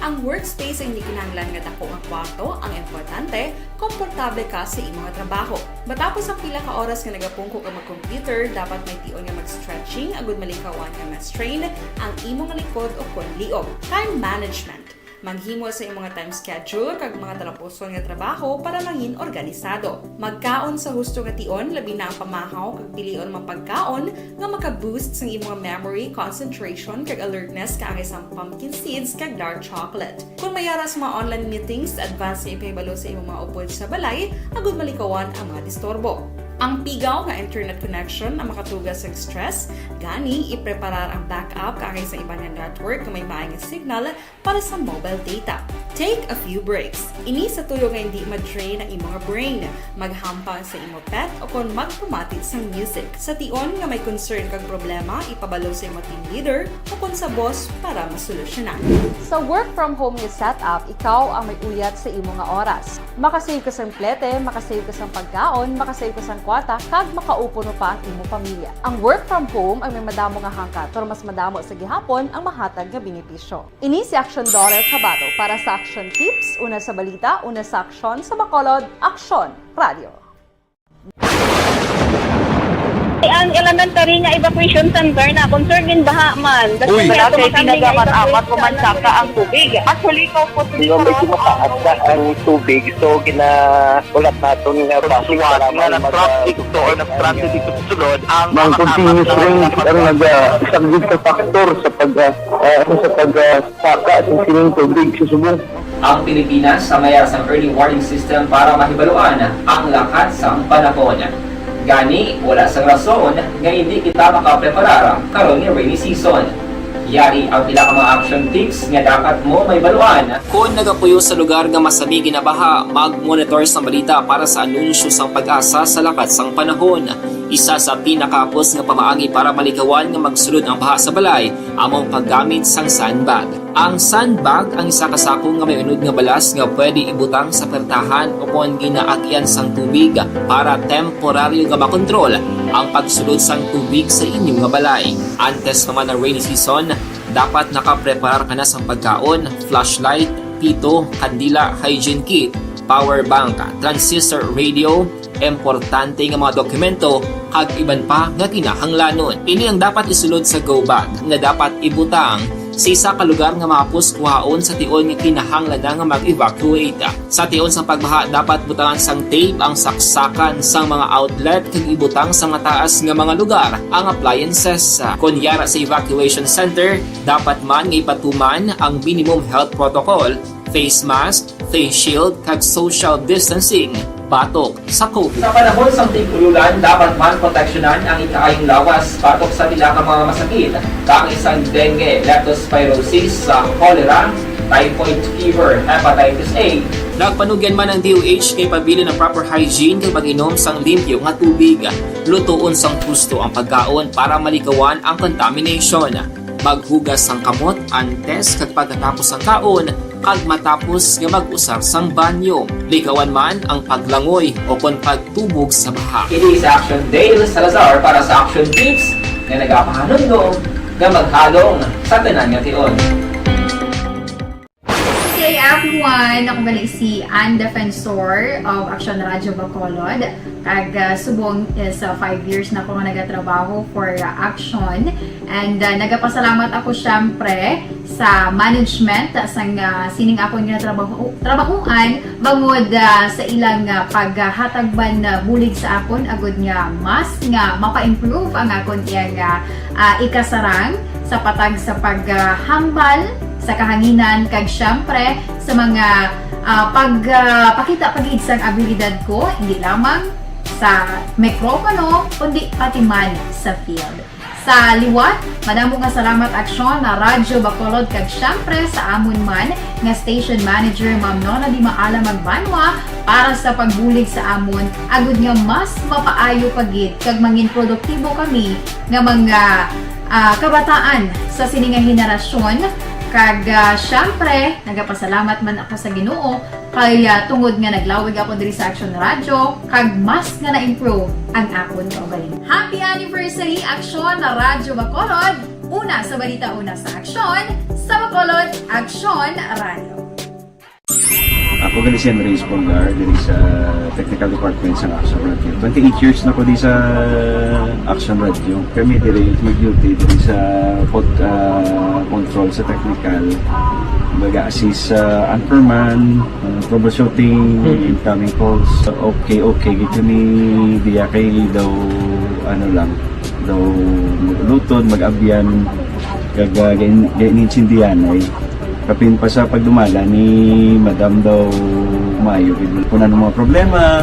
Ang workspace ay hindi kinahanglan nga dako ang kwarto, ang importante, komportable ka sa imong trabaho. Matapos ang pila ka oras nga nagapungko ka mag-computer, dapat may tion nga mag-stretching agud malikawan nga ma-strain ang imong likod o kon liog. Time management. Maghimo sa imong time schedule kag mga talapuson nga trabaho para mangin organisado. Magkaon sa husto nga tion, labi na ang pamahaw kag pilion mapagkaon nga maka-boost sa imong memory, concentration kag alertness kaangay sa pumpkin seeds kag dark chocolate. Kung mayara sa mga online meetings, advance sa ipahibalo sa imong mga upod sa balay, agud malikawan ang mga disturbo. Ang pigaw nga internet connection ang makatugas sa stress, gani ipreparar ang backup kaangay sa ibang network nga may maayong signal para sa mobile data. Take a few breaks. Ini sa tuyo nga hindi ma-drain ang imong brain, maghampang sa imong pet o kon magpumatit sa music. Sa tion nga may concern kag problema, ipabalo sa imong team leader o kon sa boss para masolusyonan. Sa work from home nga setup, ikaw ang may uyat sa imong nga oras. Makasave ka sa plete, makasave ka sa pagkaon, makasave ka sa kwata, kag makaupo no pa ang imong pamilya. Ang work from home ay may madamo nga hangkat, pero mas madamo sa gihapon ang mahatag nga benepisyo. Ini si Action Dorel Cabato para sa Action Tips, una sa balita, una sa aksyon sa Bacolod, Aksyon Radio. Ang elementary nga evacuation center na concern din baha man. Uy, wala kay pinagamat-amat pumansaka ang tubig. Actually, ikaw po Medyo mataas na ang tubig. So, ulat natin nga pasiwat nga nag-traffic to or nag-traffic dito sa sulod. Ang continuous rain ang nag-isang sa factor sa pagsaka at sining tubig sa subong. Ang Pilipinas sa mayroon ng early warning system para mahibaluan ang lakas ng panahon. Gani, wala sang rason nga hindi kita makapreparar karon ni rainy season. Yari ang pila ka mga action tips nga dapat mo may baluan. Kung nagapuyo sa lugar nga masabi ginabaha, mag-monitor sa balita para sa anunsyo sang pag-asa sa lakas sang panahon. Isa sa pinakapos nga pamaagi para malikawan nga magsulod ang baha sa balay, among paggamit sang sandbag. Ang sandbag ang isa kasako nga may unod nga balas nga pwede ibutang sa pertahan upon ginaagyan sang tubig para temporaryo nga makontrol ang pagsulod sang tubig sa inyong nga balay. Antes naman ng rainy season, dapat nakapreparar ka na sang pagkaon, flashlight, pito, kandila, hygiene kit, power bank, transistor radio, importante nga mga dokumento kag iban pa nga kinahanglanon. Ini ang dapat isulod sa go bag nga dapat ibutang sa isa ka lugar nga mapos kuhaon sa tion nga kinahanglan nga mag-evacuate. Sa tion sa pagbaha dapat butangan sang tape ang saksakan sang mga outlet kag ibutang sa mataas nga mga lugar ang appliances. Kunyara sa evacuation center, dapat man nga ipatuman ang minimum health protocol, face mask, face shield kag social distancing batok sa COVID. Sa panahon sa tigululan, dapat man proteksyonan ang ikaayong lawas batok sa pila ka mga masakit, kang isang dengue, leptospirosis, cholera, typhoid fever, hepatitis A. Nagpanugyan man ang DOH kay pabili ng proper hygiene kay pag-inom sang limpyo nga tubig. Lutuon sang gusto ang pagkaon para malikawan ang contamination. Maghugas sang kamot antes kag pagkatapos ang kaon kag matapos nga mag-usar sang banyo. Likawan man ang paglangoy o kon pagtubog sa baha. It is Action Dale Salazar para sa Action Tips na nagapahanundong nga maghalong sa tanan nga tion. Hey everyone! Ako balik si Ann Defensor of Action Radio Bacolod. Kag subong is 5 years na ako nga nagatrabaho for Action. And nagapasalamat ako syempre sa management sang sining ako nga trabahuan bangod sa ilang paghatagban bulig sa akon agud nga mas nga mapa-improve ang akon iyang ikasarang sa patag sa paghambal sa kahanginan kag syempre sa mga pagpakita pagid sang abilidad ko hindi lamang sa mikropono kundi pati man sa field. Sa liwat, madamo nga salamat Aksyon na Radyo Bacolod kag syempre sa amon man nga station manager Ma'am Nona Di Maala Magbanwa para sa pagbulig sa amon agud nga mas mapaayo pagid kag mangin produktibo kami nga mga kabataan sa sininga henerasyon. Kag syempre, nagapasalamat man ako sa Ginoo kay tungod nga naglawig ako diri sa Action Radio kag mas nga na-improve ang akon kaugalingon. Happy anniversary Action na Radyo Bacolod! Una sa balita, una sa Action, sa Bacolod, Action Radio. Ako gali si Henry Espolgar diri sa Technical Department sa Action Radio. 28 years na ko di sa Action Radio. Kami diri mag-duty diri sa control sa technical. Mag-assist sa anchorman, troubleshooting, incoming calls. Okay. Gito ni diya kay daw daw lutod, mag-abyan, kag ganinsindihan ay kapin pa sa pagdumala ni Madam daw Mayo kung ano mga problema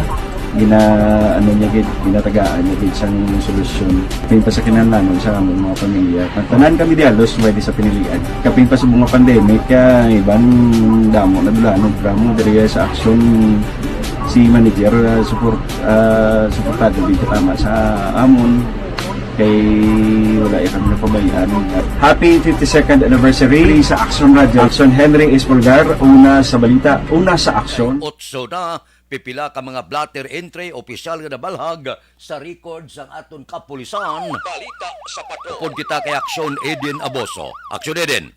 ginatagaan niya gid sang solusyon kapin pa sa kinahanglan sa among mga pamilya tanan kami dialos pwede sa pinilian kapin pa sa mga pandemic ibang damo na dulanog drama diri sa Action si manager suportado dito tama sa amon kay wala ikang napabayaan. Happy 52nd anniversary sa Action Radio. Action Henry Espolgar, una sa balita, una sa aksyon. Otso na, pipila ka mga blatter entry, opisyal nga nabalhag sa records ang aton kapulisan. Balita sa patrol. Pud kita kay Action Eden Aboso. Action Eden.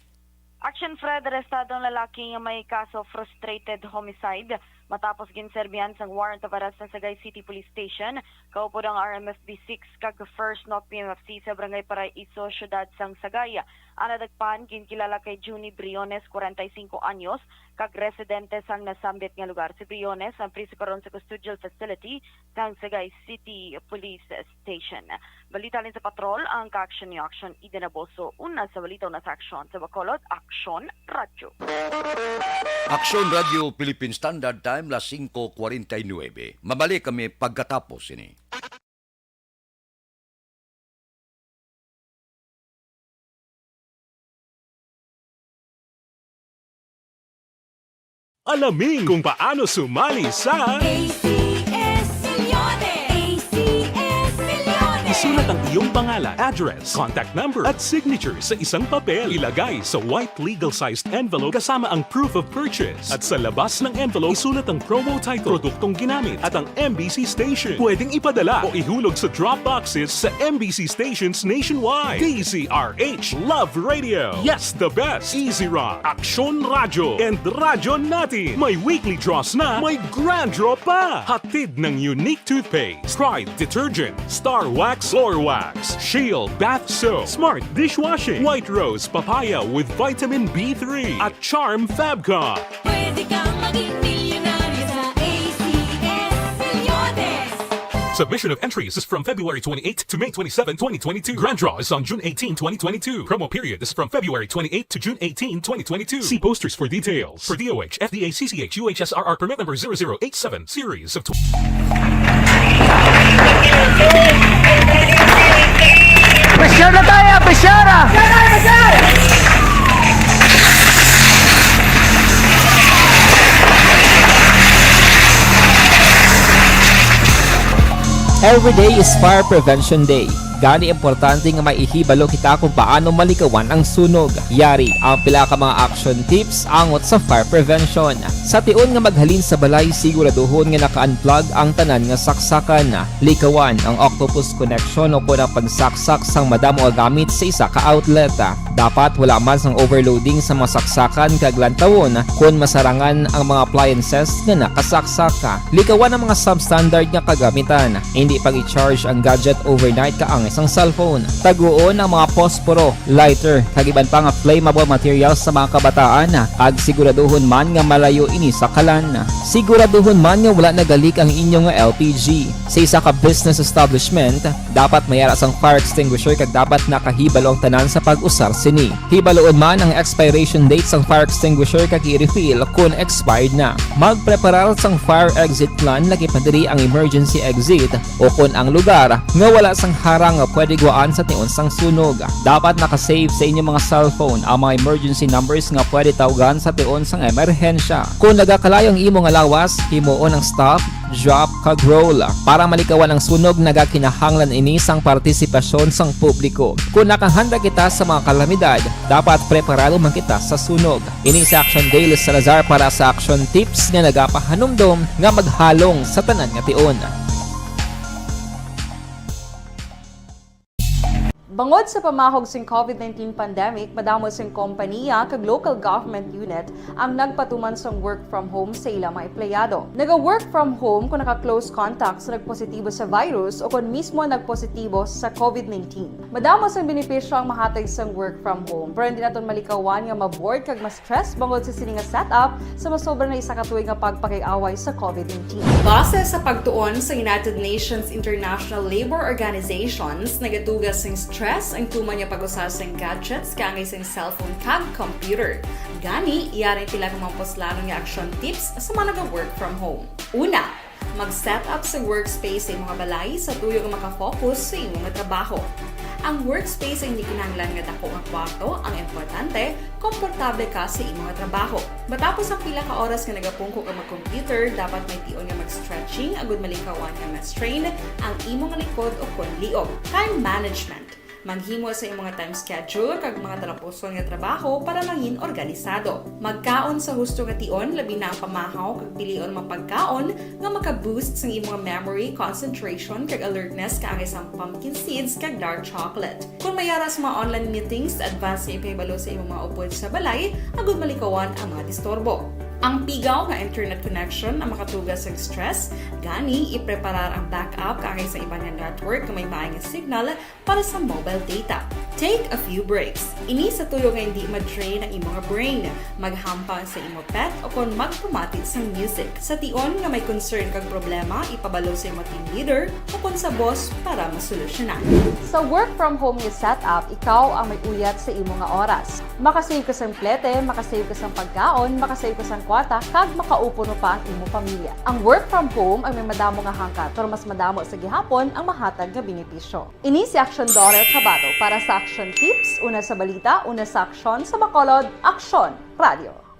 Action Fred, arestado ang lalaki nga may kaso frustrated homicide Matapos ginserbihan sang warrant of arrest sa Sagay City Police Station, kaupo ang RMFB 6 kag First NOC PMFC sa Barangay Paraiso, Syudad sang Sagay. Ang nadagpan ginkilala kay Juni Briones, 45 anyos, kag residente sang nasambit nga lugar. Si Briones ang priso karon sa custodial facility sang Sagay City Police Station. Balita rin sa patrol ang ka-action ni Action Eden Aboso. Una sa balita na sa aksyon sa Bacolod, Action Radio. Aksyon Radio Philippine Standard Time las 5:49. Mabalik kami pagkatapos ini. Alamin kung paano sumali sa ACS Milyones! ACS Milyones! Isulat ang iyong pangalan, address, contact number at signature sa isang papel. Ilagay sa white legal-sized envelope kasama ang proof of purchase. At sa labas ng envelope, isulat ang promo title, produktong ginamit at ang MBC station. Pwedeng ipadala o ihulog sa drop boxes sa MBC stations nationwide. DZRH Love Radio. Yes, the best. Easy Rock, Aksyon Radio, and Radyo Natin. May weekly draws na, may grand draw pa. Hatid ng unique toothpaste, Pride Detergent, Star Wax Floor Wax, Shield Bath Soap, Smart Dishwashing, White Rose Papaya with Vitamin B3 at Charm Fabcon. Pwede kang maging milyonaryo sa ACS Milyones! Submission of entries is from February 28 to May 27, 2022. Grand draw is on June 18, 2022. Promo period is from February 28 to June 18, 2022. See posters for details. For DOH, FDA, CCH, UHSRR permit number 0087, series of... Pressure na tayo! Pressure na! Every day is Fire Prevention Day. Gani importante nga maihibalo kita kung paano malikawan ang sunog. Yari ang pila ka mga action tips angot sa fire prevention. Sa tion nga maghalin sa balay, siguraduhon nga naka-unplug ang tanan nga saksakan. Likawan ang octopus connection o kung ang pagsaksak sang madamo nga gamit sa isa ka outlet. Dapat wala man sang overloading sa mga saksakan kag lantawon kung masarangan ang mga appliances nga nakasaksaka. Likawan ang mga substandard nga kagamitan. Hindi pag i-charge ang gadget overnight kaang isang cellphone. Taguon ang mga posporo, lighter, kag iban pa nga flammable materials sa mga kabataan. Kag siguraduhon man nga malayo ini sa kalan. Siguraduhon man nga wala nagalik ang inyong LPG. Sa isa ka business establishment, dapat mayara sang fire extinguisher kag dapat nakahibalo ang tanan sa pag-usar sini. Hibaloon man ang expiration date sang fire extinguisher kag i-refill kung expired na. Magpreparar sang fire exit plan lagi padiri ang emergency exit o kung ang lugar nga wala sang harang nga pwede guwaan sa tion sang sunog. Dapat nakasave sa inyong mga cellphone ang mga emergency numbers nga pwede tawagan sa tion sang emerhensya. Kung nagakalayo ang imo nga lawas, himuon ang stop, drop, kag roll. Para malikawan ang sunog, nagakinahanglan ini sang partisipasyon sang publiko. Kung nakahanda kita sa mga kalamidad, dapat preparado man kita sa sunog. Ini sa Action Daily Salazar para sa action tips nga nagapahanumdom nga maghalong sa tanan nga tion. Bangod sa pamahog sing COVID-19 pandemic, madamo sing kompanya kag local government unit ang nagpatuman sang work from home sa ilang mga empleyado. Naga-work from home kung naka-close contact sa nagpositibo sa virus o kung mismo nagpositibo sa COVID-19. Madamo sang benepisyo ang mahatag sang work from home, pero hindi naton malikawan nga ma-bored kag ma-stress bangod sa sini nga setup sa masobra na isa ka tuig nga pagpakiaway sa COVID-19. Base sa pagtuon sa United Nations International Labor Organizations, nagatugas sing stress ang tuman niya pag-usar sa gadgets kangay sa cellphone kag computer. Gani, iyarin tila ng mga poslano nga action tips sa mga nag-work from home. Una, mag-set up sa workspace sa mga balay sa tuyo nga makafocus sa imong trabaho. Ang workspace ay hindi kinahanglan nga dako nga kwarto, ang importante, komportable ka sa imong trabaho. Matapos ang pila ka oras nga nagapungko ka mag-computer, dapat may tion nga mag-stretching agud malikawan nga ma-strain ang imong likod o kon liog. Time management. Maghimo sa imong mga time schedule kag mga talapuson nga trabaho para mangin organisado. Magkaon sa husto nga tion, labi na ang pamahaw kag pilion mapagkaon nga maka-boost sa imong memory, concentration kag alertness kaangay sa pumpkin seeds kag dark chocolate. Kung mayara sa mga online meetings, advance sa ipahibalo sa imong mga upod sa balay, agud malikawan ang mga disturbo. Ang pigaw nga internet connection ang makatugas sa stress, gani ipreparar ang backup kaagay sa iba nga network nga may maayong signal para sa mobile data. Take a few breaks. Ini sa tuyo nga hindi ma-drain ang imong brain, maghampang sa imong pet o kon magpumati sa music. Sa tion nga may concern kag problema, ipabalo sa imong team leader o kon sa boss para masolusyonan. Sa work from home nga setup, ikaw ang may uyat sa imong nga oras. Makasave ka sa plete, makasave ka sa pagkaon, makasave ka sa kwata, kag makaupo no pa ang imong pamilya. Ang work from home ay may madamo nga hangkat, pero mas madamo sa gihapon ang mahatag nga benepisyo. Ini si Action Dorel Cabato para sa Action Tips, una sa balita, una sa aksyon sa Bacolod, Action Radio.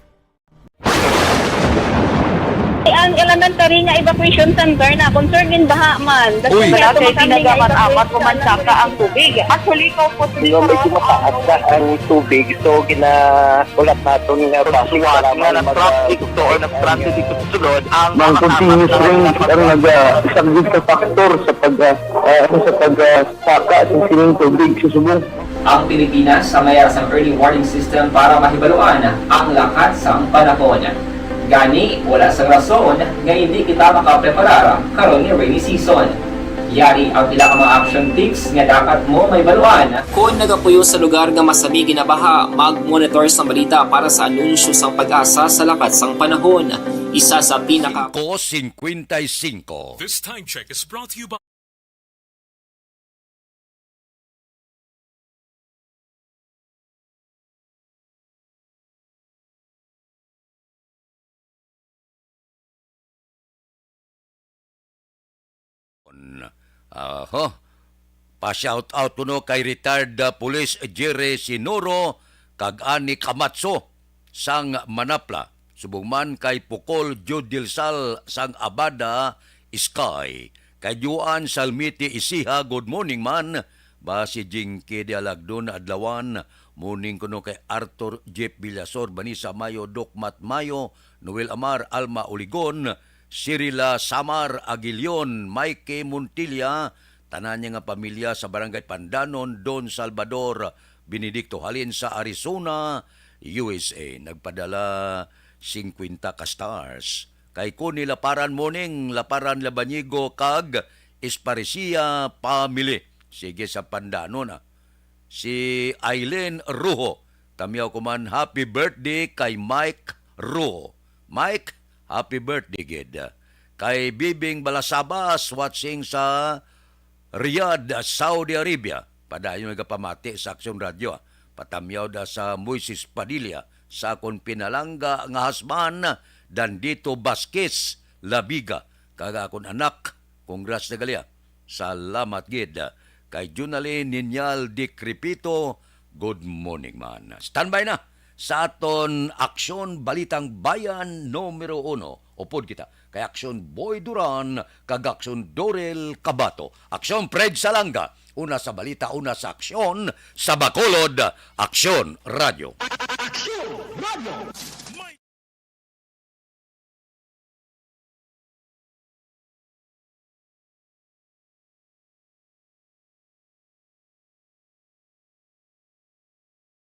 Ang elementary nga evacuation center na concern din baha man. Uy, kasi pinagamat-amat pumansaka ang tubig. Actually, ko po medyo mataas na ang tubig. So, ulat natin nga basuhan nga nag-traffic to or nag-traffic dito sa sulod. Ang continuous ring ang nag-subject sa factor sa pagsaka sa sining tubig sa subong. Ang Pilipinas sa mayroon sa early warning system para mahibaluan ang lakat sa panahon. Gani, wala sa rason nga hindi kita makapreparar karon ni rainy season. Yari ang pila ka mga action tips nga dapat mo may baluan. Kung nagapuyo sa lugar nga masabi ginabaha, mag-monitor sa balita para sa anunsyo sang pag-asa sa lakat sang panahon. Isa sa pinaka 55. This time check is brought to you by Pa-shout out kuno kay retired police Jerry Sinoro kag Ani Kamatso sang Manapla. Subong man kay Pukol Judilsal sang Abada Sky. Kay Juan Salmiti Isiha, good morning man. Ba si Jinky Dialagdon Adlawan, morning kuno kay Arthur Jeff Villasor, Banisa Mayo, Dokmat Mayo, Noel Amar, Alma Oligon, Cirila Samar Aguilion, Mike Montilla, tanan niya nga pamilya sa Barangay Pandanon, Don Salvador, Benedicto Halin sa Arizona, USA. Nagpadala 50 ka stars. Kay Kuni Laparan Morning, Laparan Labanigo, kag Esparisia Family. Sige sa Pandanon. Si Aileen Ruho, tamiyaw ko man, happy birthday kay Mike Ruho. Mike, happy birthday, gid. Kay Bibing Balasabas, watching sa Riyadh, Saudi Arabia. Padayon nagapamati sa Action Radio. Patamyaw da sa Moises Padilla, sa akong pinalangga nga hasman, Dandito Vasquez Labiga. Kaga akong anak, congrats na galia. Salamat, gid. Kay Junalyn Ninyal Di Crepito, good morning man. Standby na sa aton Aksyon Balitang Bayan numero 1. Upod kita kay Aksyon Boy Duran kag Aksyon Dorel Cabato. Aksyon Fred Salanga. Una sa balita, una sa aksyon sa Bacolod, Aksyon Radio. Action Radio!